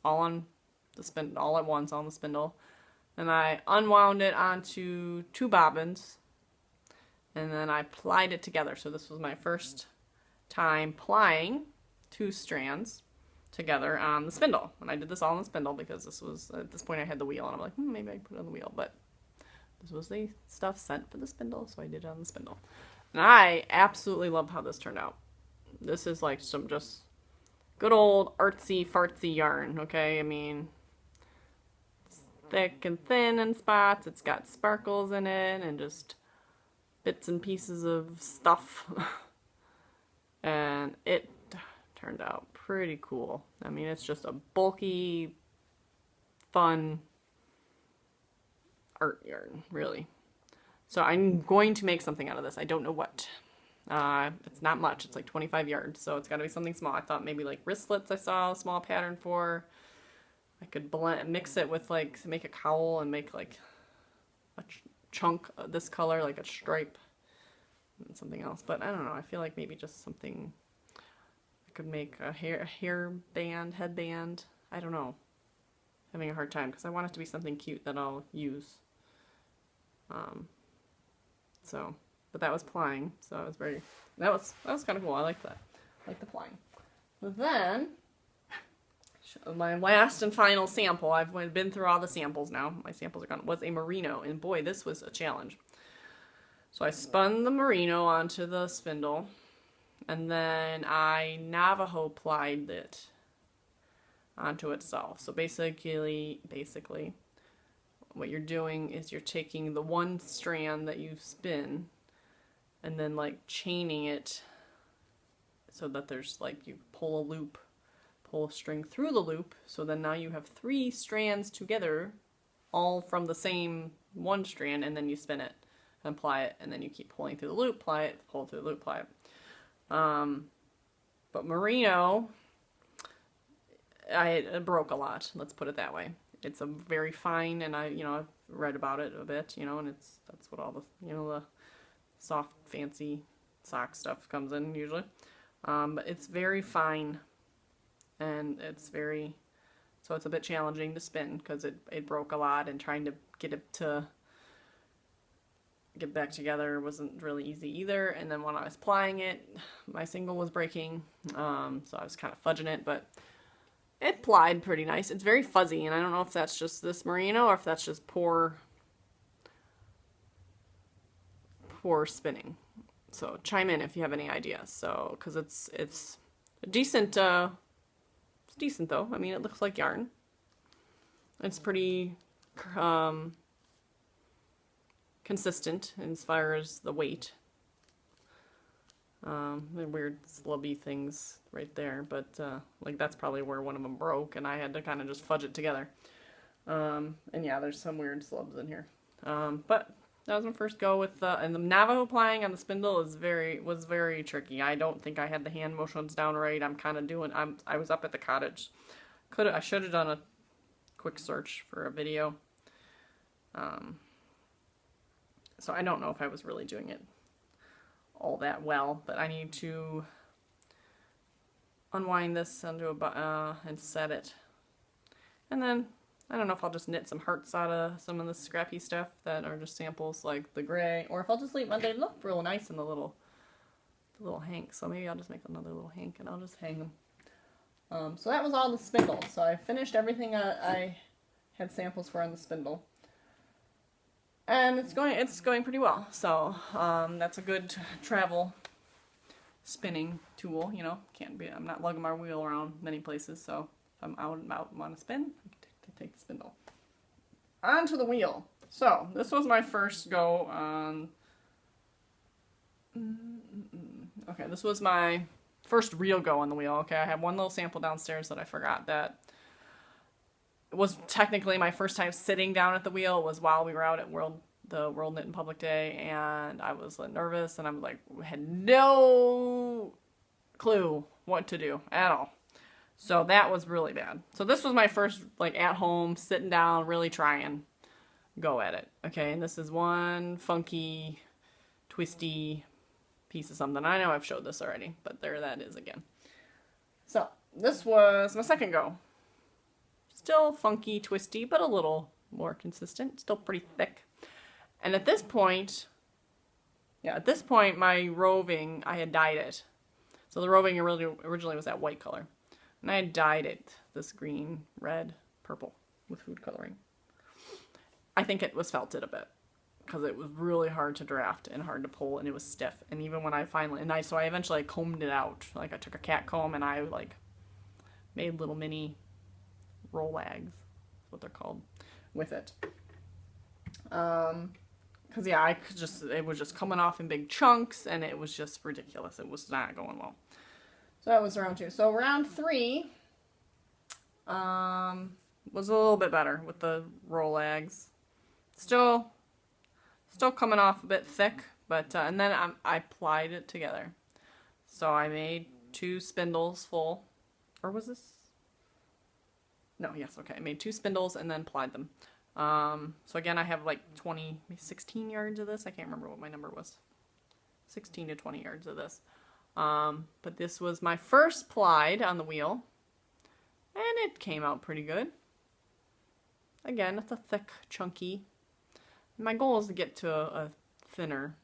all on the spindle, all at once on the spindle. And I unwound it onto 2 bobbins, and then I plied it together. So this was my first time plying 2 strands together on the spindle. And I did this all on the spindle because this was, at this point I had the wheel, and I'm like, maybe I can put it on the wheel, but this was the stuff sent for the spindle, so I did it on the spindle. And I absolutely love how this turned out. This is like some just good old artsy fartsy yarn, okay? I mean, it's thick and thin in spots. It's got sparkles in it and just bits and pieces of stuff. And it turned out pretty cool. I mean, it's just a bulky, fun art yarn, really. So I'm going to make something out of this. I don't know what. It's not much. It's like 25 yards, so it's got to be something small. I thought maybe like wristlets I saw a small pattern for. I could mix it with like, make a cowl and make like a chunk of this color, like a stripe and something else. But I don't know. I feel like maybe just something, I could make a hair band, headband. I don't know. Having a hard time because I want it to be something cute that I'll use. But that was plying, so I was that was kind of cool. I like that. I like the plying. But then, my last and final sample, I've been through all the samples now. My samples are gone, was a merino, and boy, this was a challenge. So I spun the merino onto the spindle, and then I Navajo plied it onto itself. So basically, what you're doing is you're taking the one strand that you spin and then like chaining it so that there's like, you pull a string through the loop, so then now you have 3 strands together, all from the same one strand, and then you spin it and apply it, and then you keep pulling through the loop, apply it, pull through the loop, apply it. But merino, it broke a lot, let's put it that way. It's a very fine, and I've read about it a bit, and that's what all the, the soft, fancy sock stuff comes in usually. But it's very fine, and so it's a bit challenging to spin because it broke a lot, and trying to get it to get back together wasn't really easy either. And then when I was plying it, my single was breaking, so I was kind of fudging it, but it plied pretty nice. It's very fuzzy, and I don't know if that's just this merino or if that's just poor spinning. So chime in if you have any ideas. So, because it's a decent, it's decent though. I mean, it looks like yarn. It's pretty consistent as far as the weight. The weird slubby things right there, but like that's probably where one of them broke, and I had to kind of just fudge it together. And yeah, there's some weird slubs in here. But that was my first go with and the Navajo plying on the spindle was very tricky. I don't think I had the hand motions down right. I'm kind of doing. I was up at the cottage. I should have done a quick search for a video. So I don't know if I was really doing it all that well, but I need to unwind this onto a and set it, and then I don't know if I'll just knit some hearts out of some of the scrappy stuff that are just samples like the gray, or if I'll just leave them. They look real nice in the little hank, so maybe I'll just make another little hank and I'll just hang them. So that was all the spindle. So I finished everything I had samples for on the spindle, and it's going pretty well. So that's a good travel spinning tool. I'm not lugging my wheel around many places, so if I'm out and about and want to spin, I can take the spindle. Onto the wheel. So this was my first go on. Okay, this was my first real go on the wheel. Okay, I had one little sample downstairs that I forgot that it was technically my first time sitting down at the wheel. It was while we were out at the World Knit in Public Day, and I was nervous, and I was like, had no clue what to do at all. So that was really bad. So this was my first, at home, sitting down, really trying go at it. Okay, and this is one funky, twisty piece of something. I know I've showed this already, but there that is again. So this was my second go. Still funky, twisty, but a little more consistent. Still pretty thick. And at this point, my roving, I had dyed it. So the roving originally was that white color. And I had dyed it this green, red, purple with food coloring. I think it was felted a bit because it was really hard to draft and hard to pull, and it was stiff. And even when I finally, so I eventually combed it out. I took a cat comb and I made little mini rollags, that's what they're called, with it. Because yeah, it was just coming off in big chunks, and it was just ridiculous. It was not going well. So that was round 2. So round 3 was a little bit better with the rollags. Still coming off a bit thick, but and then I plied it together. So I made 2 spindles full, or was this? No, yes, okay. I made 2 spindles and then plied them. So again, I have 16 yards of this. I can't remember what my number was. 16 to 20 yards of this. But this was my first plied on the wheel, and it came out pretty good. Again, it's a thick, chunky. My goal is to get to a thinner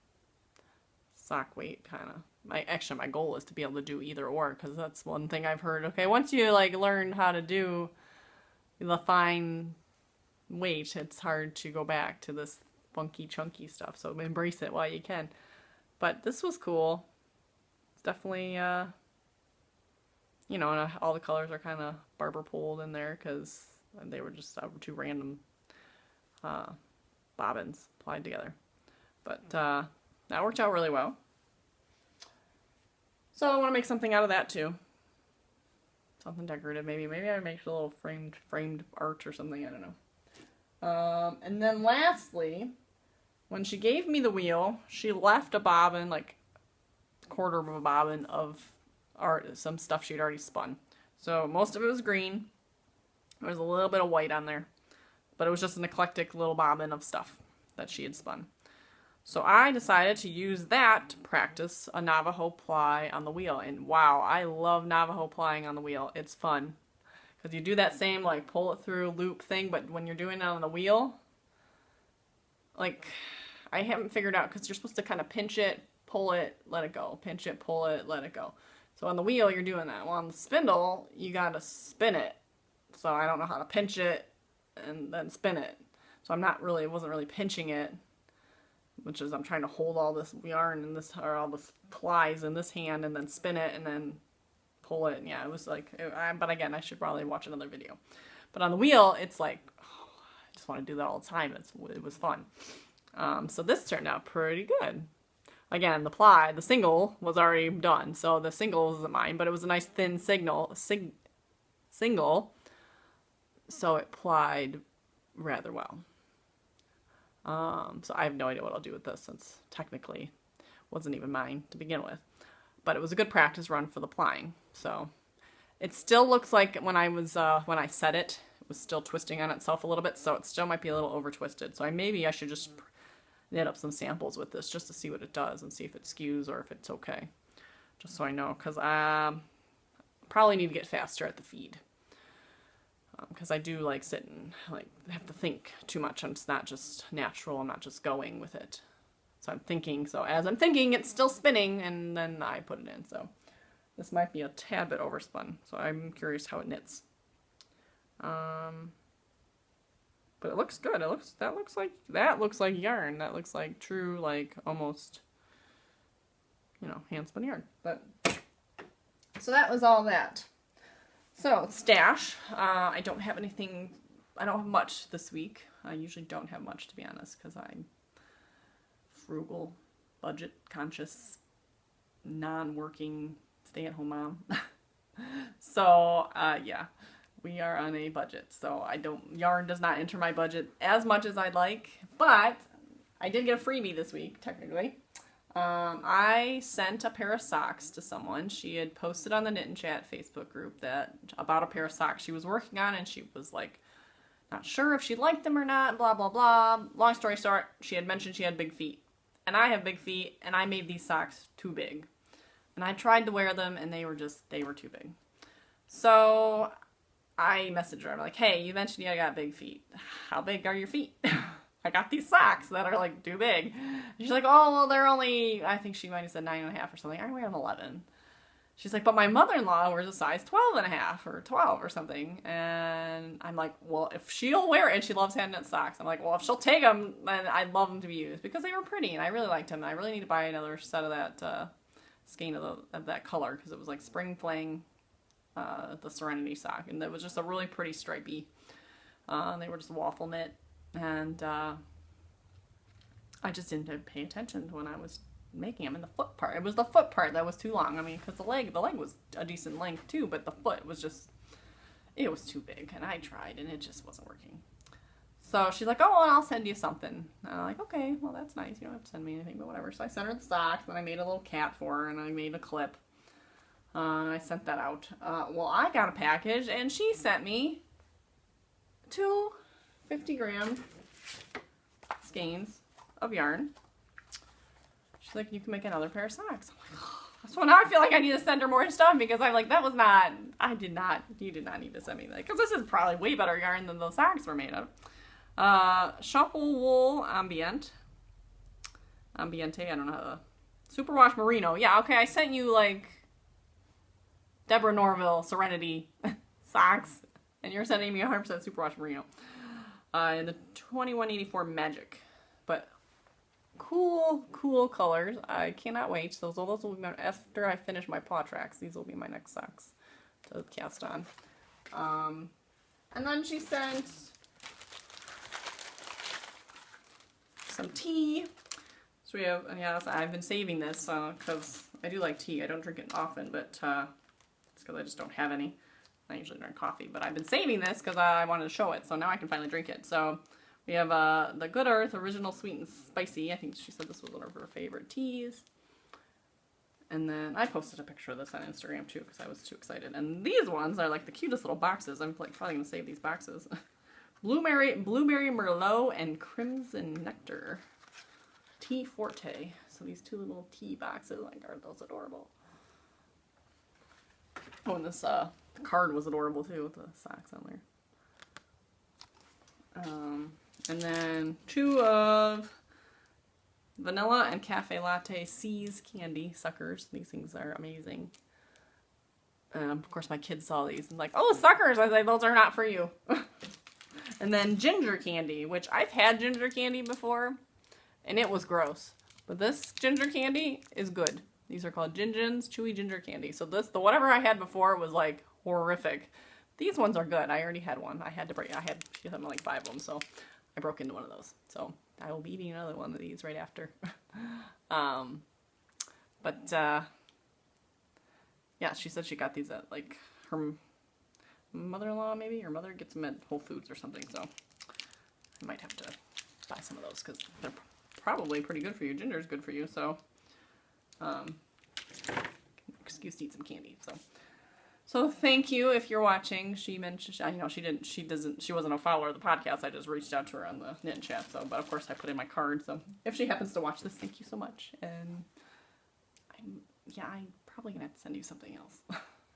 sock weight, kind of. Actually, my goal is to be able to do either or, because that's one thing I've heard. Okay, once you learn how to do the fine weight, it's hard to go back to this funky, chunky stuff. So embrace it while you can. But this was cool. It's definitely, and all the colors are kind of barber pulled in there because they were just 2 random bobbins applied together. But that worked out really well. So I want to make something out of that too. Something decorative, maybe. Maybe I make a little framed art or something. I don't know. And then lastly, when she gave me the wheel, she left a bobbin, like a quarter of a bobbin of art, some stuff she'd already spun. So most of it was green. There was a little bit of white on there, but it was just an eclectic little bobbin of stuff that she had spun. So I decided to use that to practice a Navajo ply on the wheel. And wow, I love Navajo plying on the wheel. It's fun. Because you do that same, like, pull it through loop thing, but when you're doing it on the wheel, like, I haven't figured out, because you're supposed to kind of pinch it, pull it, let it go. Pinch it, pull it, let it go. So on the wheel, you're doing that. Well, on the spindle, you gotta spin it. So I don't know how to pinch it and then spin it. So I wasn't really pinching it. Which is, I'm trying to hold all this yarn and all the plies in this hand and then spin it and then pull it. And yeah, it was like, but again, I should probably watch another video. But on the wheel, it's like, oh, I just want to do that all the time. It was fun. So this turned out pretty good. Again, the single was already done. So the single isn't mine, but it was a nice thin single. So it plied rather well. So I have no idea what I'll do with this, since technically it wasn't even mine to begin with. But it was a good practice run for the plying. So it still looks like when I set it, it was still twisting on itself a little bit, so it still might be a little over twisted. So maybe I should just knit up some samples with this just to see what it does and see if it skews or if it's okay. Just so I know, because I probably need to get faster at the feed. Because I do like sit and like have to think too much, and it's not just natural. I'm not just going with it. So I'm thinking. So as I'm thinking, it's still spinning, and then I put it in. So this might be a tad bit overspun. So I'm curious how it knits. But it looks good. That looks like yarn. That looks like true, like almost, hand spun yarn. But so that was all that. So, stash. I don't have much this week. I usually don't have much, to be honest, because I'm frugal, budget conscious, non-working, stay-at-home mom. So, yeah, we are on a budget. So yarn does not enter my budget as much as I'd like, but I did get a freebie this week, technically. I sent a pair of socks to someone. She had posted on the Knit and Chat Facebook group about a pair of socks she was working on, and she was like, not sure if she liked them or not, blah, blah, blah. Long story short, she had mentioned she had big feet. And I have big feet, and I made these socks too big. And I tried to wear them, and they were too big. So I messaged her. I'm like, hey, you mentioned you got big feet. How big are your feet? I got these socks that are like too big. And she's like, oh, well, they're only, I think she might have said 9.5 or something. I wear them 11. She's like, but my mother-in-law wears a size 12.5 or 12 or something. And I'm like, well, if she'll wear it, and she loves hand-knit socks. I'm like, well, if she'll take them, then I'd love them to be used, because they were pretty and I really liked them. And I really need to buy another set of that skein of that color, because it was like Spring Fling, the Serenity sock. And it was just a really pretty stripey. They were just waffle knit. And I just didn't pay attention when I was making them. And the foot part, it was the foot part that was too long. I mean, because the leg was a decent length too, but the foot was just, it was too big. And I tried, and it just wasn't working. So she's like, oh, and I'll send you something. And I'm like, okay, well, that's nice. You don't have to send me anything, but whatever. So I sent her the socks, and I made a little cat for her, and I made a clip. And I sent that out. Well, I got a package, and she sent me 2 50-gram skeins of yarn. She's like, you can make another pair of socks. I'm like, oh. So now I feel like I need to send her more stuff, because I'm like, you did not need to send me that, because this is probably way better yarn than the socks were made of. Shuffle Wool Ambiente, I don't know, Superwash Merino. Yeah, okay, I sent you like Deborah Norville Serenity socks, and you're sending me 100% Superwash Merino. In the 2184 Magic. But cool colors. I cannot wait. Those will be after I finish my paw tracks. These will be my next socks to cast on. And then she sent some tea. So we have, yes, I've been saving this because I do like tea. I don't drink it often, but it's because I just don't have any. I usually drink coffee, but I've been saving this because I wanted to show it, so now I can finally drink it. So we have the Good Earth Original Sweet and Spicy. I think she said this was one of her favorite teas. And then I posted a picture of this on Instagram too because I was too excited. And these ones are like the cutest little boxes. I'm like probably gonna save these boxes. Blueberry Merlot and Crimson Nectar. Tea Forte. So these two little tea boxes, like, aren't those adorable? Oh, and this card was adorable too with the socks on there. And then 2 of vanilla and cafe latte C's candy suckers. These things are amazing. Of course, my kids saw these and like, oh, suckers! I was like, those are not for you. And then ginger candy, which I've had ginger candy before, and it was gross. But this ginger candy is good. These are called Gingins Chewy Ginger Candy. So the whatever I had before was like horrific. These ones are good. I already had one. She had like 5 of them, so I broke into one of those. So I will be eating another one of these right after. Yeah, she said she got these at like her mother-in-law, maybe? Her mother gets them at Whole Foods or something, so I might have to buy some of those because they're probably pretty good for you. Ginger's good for you, so excuse to eat some candy. So thank you if you're watching. She mentioned, I know she wasn't a follower of the podcast. I just reached out to her on the knit chat. So, but of course I put in my card. So if she happens to watch this, thank you so much. And I'm probably gonna have to send you something else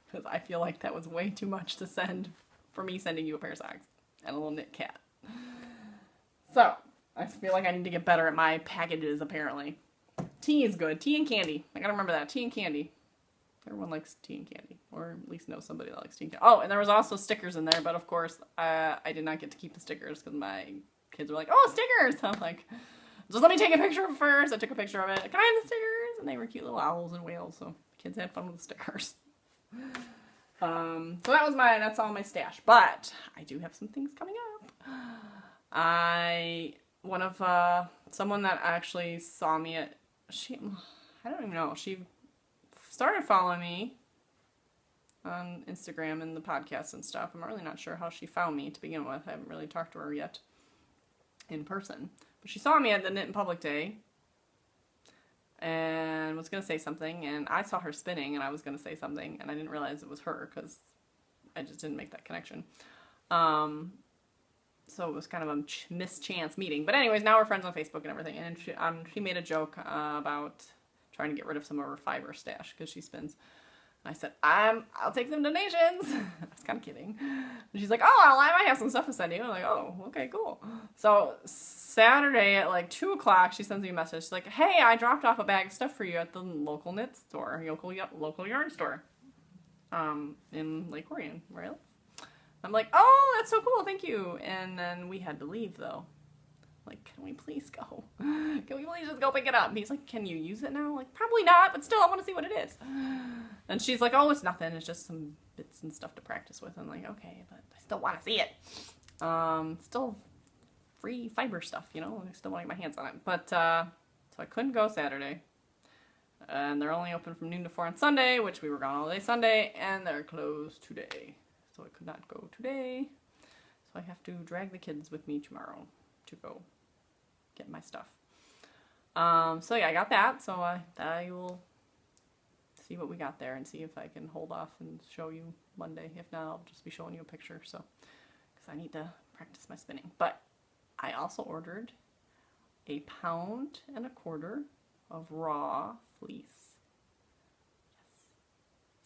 because I feel like that was way too much to send for me sending you a pair of socks and a little knit cat. So I feel like I need to get better at my packages. Apparently, tea is good. Tea and candy. I gotta remember that. Tea and candy. Everyone likes tea and candy, or at least knows somebody that likes tea and candy. Oh, and there was also stickers in there, but of course, I did not get to keep the stickers because my kids were like, oh, stickers! So I'm like, just let me take a picture first. I took a picture of it. Can I have the stickers? And they were cute little owls and whales, so kids had fun with the stickers. So that's all my stash. But I do have some things coming up. Someone that actually saw me at, I don't even know, she started following me on Instagram and the podcast and stuff. I'm really not sure how she found me to begin with. I haven't really talked to her yet in person. But she saw me at the Knit in Public Day and was going to say something, and I saw her spinning and I was going to say something, and I didn't realize it was her because I just didn't make that connection. So it was kind of a mischance meeting. But anyways, now we're friends on Facebook and everything, and she made a joke about trying to get rid of some of her fiber stash because she spins. And I said, I'll take some donations. I was kind of kidding. And she's like, oh, I might have some stuff to send you. I'm like, oh, okay, cool. So Saturday at like 2 o'clock, she sends me a message. She's like, hey, I dropped off a bag of stuff for you at the local knit store, local yarn store in Lake Orion, where I live. I'm like, oh, that's so cool, thank you. And then we had to leave, though. Like, can we please go? Can we please just go pick it up? And he's like, can you use it now? Like, probably not, but still, I want to see what it is. And she's like, oh, it's nothing. It's just some bits and stuff to practice with. I'm like, okay, but I still want to see it. Still free fiber stuff, you know? I still want to get my hands on it. But, so I couldn't go Saturday. And they're only open from noon to 4 on Sunday, which we were gone all day Sunday, and they're closed today. So I could not go today. So I have to drag the kids with me tomorrow to go get my stuff. So yeah, I got that. So I will see what we got there and see if I can hold off and show you Monday. If not, I'll just be showing you a picture. So, because I need to practice my spinning. But I also ordered 1.25 pounds of raw fleece.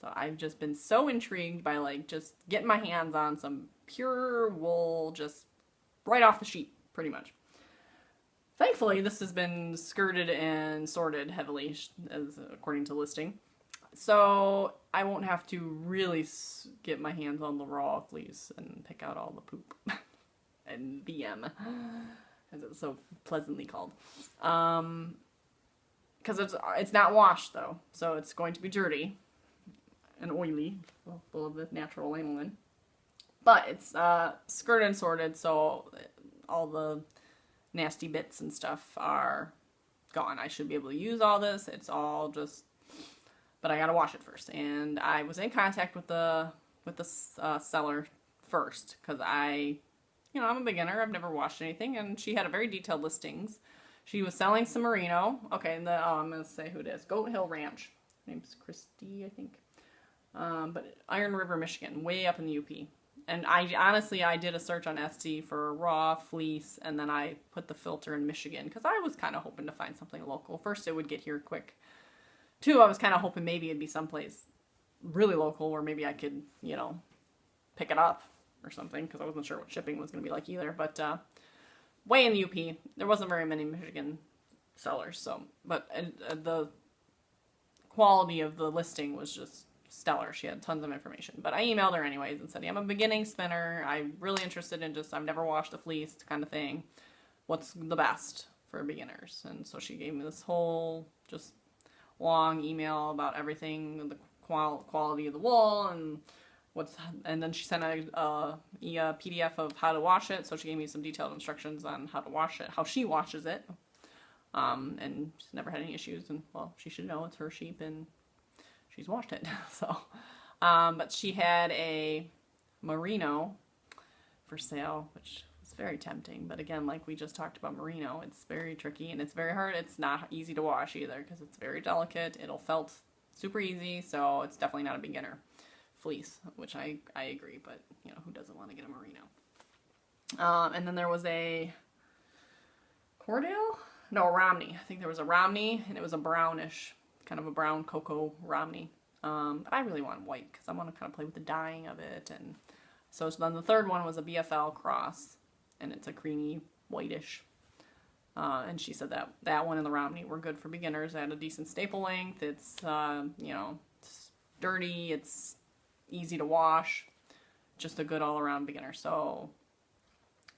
So I've just been so intrigued by like just getting my hands on some pure wool, just right off the sheet, pretty much. Thankfully, this has been skirted and sorted heavily, as according to listing. So I won't have to really get my hands on the raw fleece and pick out all the poop and BM, as it's so pleasantly called. Because it's not washed though, so it's going to be dirty and oily, full of the natural lanolin. But it's skirted and sorted, so all the nasty bits and stuff are gone. I should be able to use all this. It's all just, but I gotta wash it first. And I was in contact with the seller first because I'm a beginner. I've never washed anything, and she had a very detailed listings. She was selling some merino. Okay, and I'm gonna say who it is. Goat Hill Ranch. Her name's Christy, I think. But Iron River, Michigan, way up in the UP. And I did a search on Etsy for raw fleece, and then I put the filter in Michigan because I was kind of hoping to find something local. First, it would get here quick. Two, I was kind of hoping maybe it'd be someplace really local where maybe I could, pick it up or something because I wasn't sure what shipping was going to be like either. But way in the UP, there wasn't very many Michigan sellers. So, but the quality of the listing was just stellar. She had tons of information, but I emailed her anyways and said, I'm a beginning spinner. I'm really interested in I've never washed a fleece kind of thing. What's the best for beginners? And so she gave me this whole just long email about everything, the quality of the wool and then she sent a PDF of how to wash it. So she gave me some detailed instructions on how to wash it, how she washes it. And she's never had any issues, and well, she should know it's her sheep and she's washed it. So, but she had a merino for sale, which was very tempting. But again, like we just talked about merino, it's very tricky and it's very hard. It's not easy to wash either because it's very delicate. It'll felt super easy, so it's definitely not a beginner fleece, which I agree. But who doesn't want to get a merino? And then there was a Cordell? No, a Romney. I think there was a Romney, and it was a brownish, kind of a brown cocoa Romney. But I really want white because I want to kind of play with the dyeing of it. And so then the third one was a BFL cross, and it's a creamy whitish. And she said that one and the Romney were good for beginners. It had a decent staple length. It's it's dirty. It's easy to wash. Just a good all-around beginner. So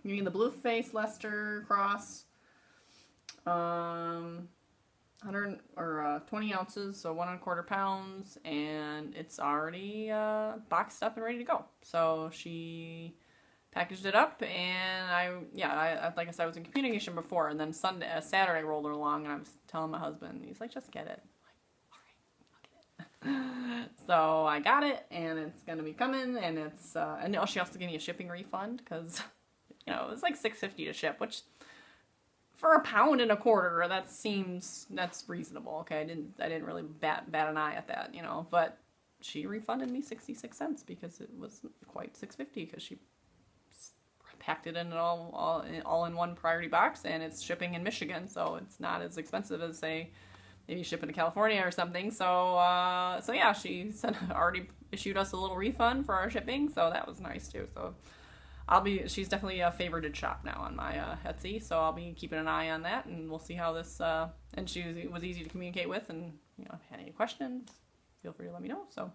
you need the Blueface Leicester cross. 100 or 20 ounces, so 1¼ pounds, and it's already boxed up and ready to go. So she packaged it up, and I like I said, I was in communication before, and then Saturday rolled along, and I was telling my husband, he's like, just get it. I'm like, all right, I'll get it. So I got it, and it's gonna be coming, and it's and she also gave me a shipping refund because it was like $6.50 to ship, which for £1.25, that's reasonable. Okay, I didn't really bat an eye at that, but she refunded me 66 cents because it was quite $6.50 because she packed it in all in one priority box, and it's shipping in Michigan, so it's not as expensive as say maybe shipping to California or something. So yeah, she already issued us a little refund for our shipping, so that was nice too. So she's definitely a favorited shop now on my Etsy, so I'll be keeping an eye on that, and we'll see how this, and she was easy to communicate with, and, if you had any questions, feel free to let me know. So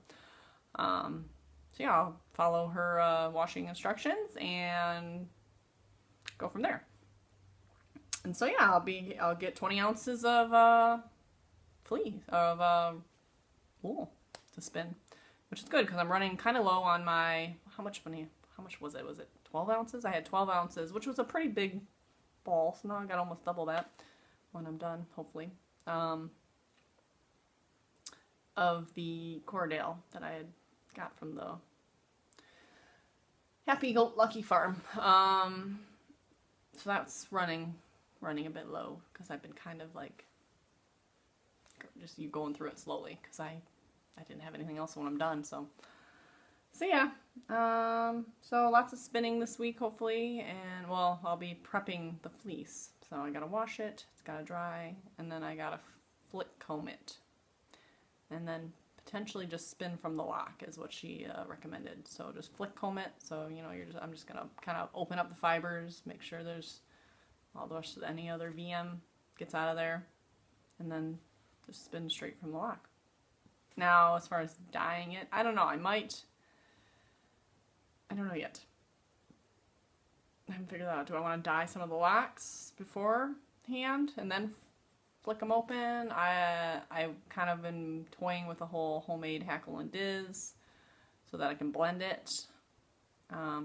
yeah, I'll follow her washing instructions and go from there. And so yeah, I'll get 20 ounces of wool to spin, which is good because I'm running kind of low on my, how much was it? Was it 12 ounces? I had 12 ounces, which was a pretty big ball. So now I got almost double that when I'm done, hopefully. Of the Cordell that I had got from the Happy Goat Lucky Farm. So that's running a bit low because I've been kind of like just going through it slowly because I didn't have anything else when I'm done. So yeah, so lots of spinning this week, hopefully, and well, I'll be prepping the fleece. So I gotta wash it, it's gotta dry, and then I gotta flick comb it, and then potentially just spin from the lock is what she recommended. So just flick comb it. So I'm just gonna kind of open up the fibers, make sure there's any other VM gets out of there, and then just spin straight from the lock. Now, as far as dyeing it, I don't know. I don't know yet. I haven't figured that out. Do I want to dye some of the locks beforehand and then flick them open? I've kind of been toying with the whole homemade hackle and diz so that I can blend it.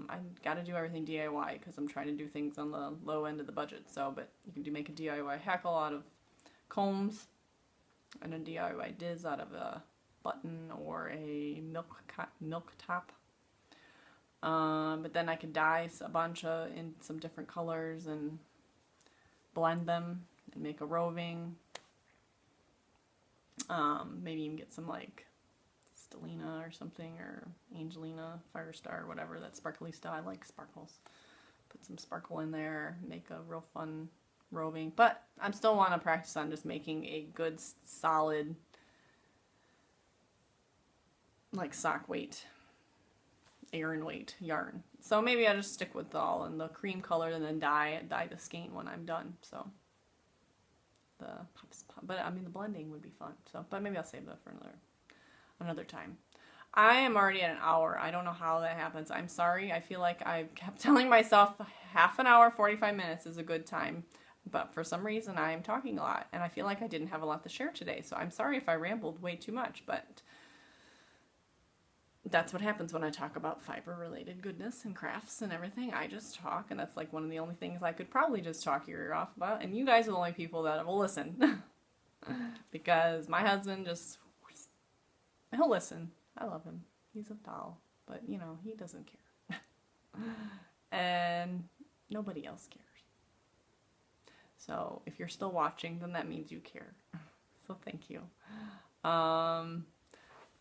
I got to do everything DIY because I'm trying to do things on the low end of the budget. So, but you can make a DIY hackle out of combs and a DIY diz out of a button or a milk top. But then I could dye a bunch in some different colors and blend them and make a roving. Maybe even get some like Stellina or something, or Angelina, Firestar, or whatever, that sparkly style. I like sparkles. Put some sparkle in there, make a real fun roving. But I still want to practice on just making a good, solid, like sock weight, Aran weight yarn. So maybe I'll just stick with all in the cream color and then dye the skein when I'm done. So but I mean the blending would be fun. So, but maybe I'll save that for another time. I am already at an hour. I don't know how that happens. I'm sorry. I feel like I kept telling myself half an hour, 45 minutes is a good time. But for some reason I'm talking a lot and I feel like I didn't have a lot to share today. So I'm sorry if I rambled way too much, but that's what happens when I talk about fiber-related goodness and crafts and everything. I just talk, and that's like one of the only things I could probably just talk your ear off about. And you guys are the only people that will listen. Because my husband he'll listen. I love him. He's a doll. But, you know, he doesn't care. And nobody else cares. So if you're still watching, then that means you care. So thank you.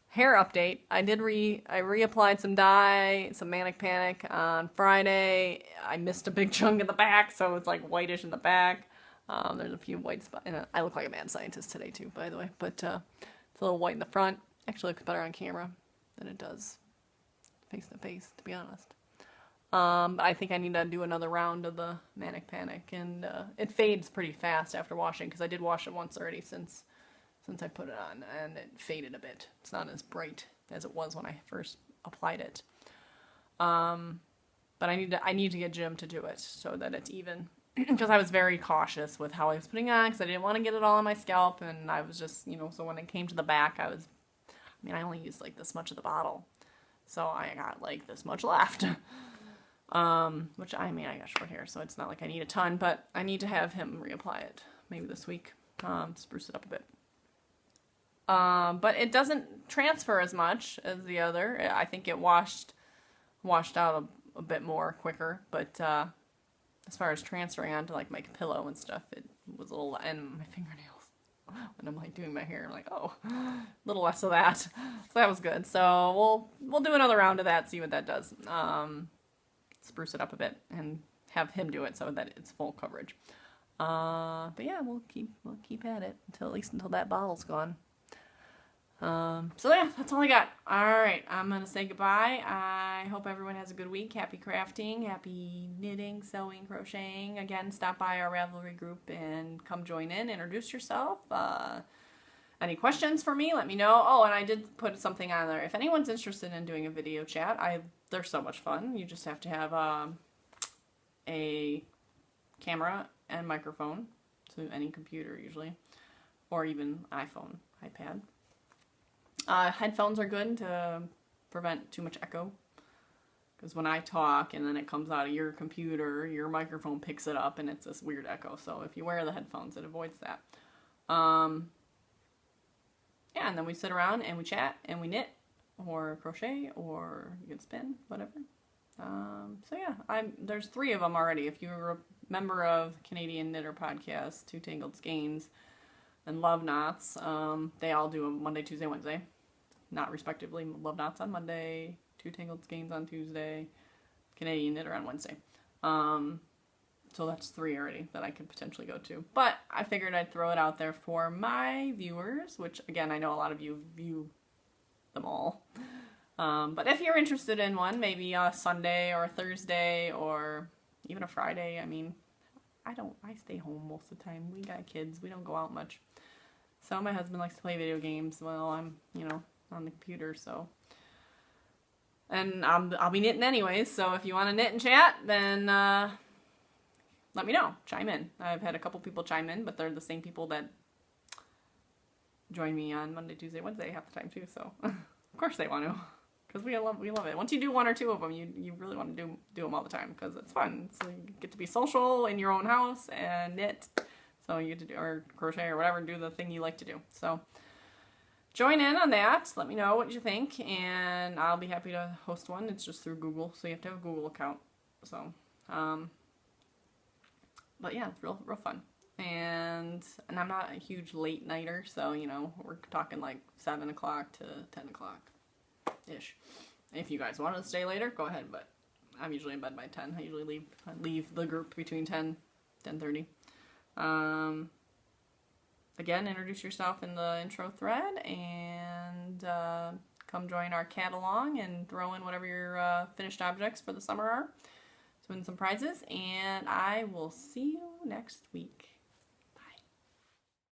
Hair update. I reapplied some dye, some Manic Panic on Friday. I missed a big chunk in the back, so it's like whitish in the back. There's a few white spots. And I look like a mad scientist today too, by the way. But it's a little white in the front. Actually looks better on camera than it does face to face, to be honest. But I think I need to do another round of the Manic Panic, and it fades pretty fast after washing because I did wash it once already since I put it on, and it faded a bit. It's not as bright as it was when I first applied it. But I need to get Jim to do it so that it's even, because I was very cautious with how I was putting on because I didn't want to get it all on my scalp, and I was just, you know, so when it came to the back, I only used like this much of the bottle, so I got like this much left. Which I got short hair, so it's not like I need a ton, but I need to have him reapply it maybe this week, spruce it up a bit. But it doesn't transfer as much as the other. I think it washed out a bit more quicker, but as far as transferring onto like my pillow and stuff, it was a little, and my fingernails. When I'm like doing my hair, I'm like, oh, a little less of that. So that was good. So we'll do another round of that, see what that does. Spruce it up a bit and have him do it so that it's full coverage. But yeah, we'll keep at it until that bottle's gone. So yeah, that's all I got. Alright, I'm gonna say goodbye. I hope everyone has a good week. Happy crafting, happy knitting, sewing, crocheting. Again, stop by our Ravelry group and come join in, introduce yourself. Any questions for me, let me know. Oh, and I did put something on there. If anyone's interested in doing a video chat, they're so much fun. You just have to have a camera and microphone to any computer usually, or even iPhone, iPad. Headphones are good to prevent too much echo, because when I talk and then it comes out of your computer, your microphone picks it up and it's this weird echo. So if you wear the headphones, it avoids that. Yeah, and then we sit around and we chat and we knit or crochet or you can spin, whatever. So yeah, there's 3 of them already. If you're a member of Canadian Knitter Podcast, Two Tangled Skeins, and Love Knots, they all do them Monday, Tuesday, Wednesday. Not respectively. Love Knots on Monday, Two Tangled Skeins on Tuesday, Canadian Knitter on Wednesday. So that's 3 already that I could potentially go to. But I figured I'd throw it out there for my viewers, which again, I know a lot of you view them all. But if you're interested in one, maybe a Sunday or a Thursday or even a Friday, I stay home most of the time. We got kids. We don't go out much. So my husband likes to play video games while I'm, on the computer, so. And I'll be knitting anyways, so if you want to knit and chat, then let me know. Chime in. I've had a couple people chime in, but they're the same people that join me on Monday, Tuesday, Wednesday half the time too, so of course they want to, because we love it. Once you do one or two of them, you really want to do them all the time because it's fun. So you get to be social in your own house and knit. So you get to do, or crochet or whatever, do the thing you like to do. So join in on that. Let me know what you think, and I'll be happy to host one. It's just through Google, so you have to have a Google account. So, but yeah, it's real fun. And I'm not a huge late nighter, so you know we're talking like 7 o'clock to 10 o'clock ish. If you guys want to stay later, go ahead. But I'm usually in bed by 10. I usually leave the group between 10:30. Again, introduce yourself in the intro thread and come join our CATT along and throw in whatever your finished objects for the summer are to win some prizes. And I will see you next week.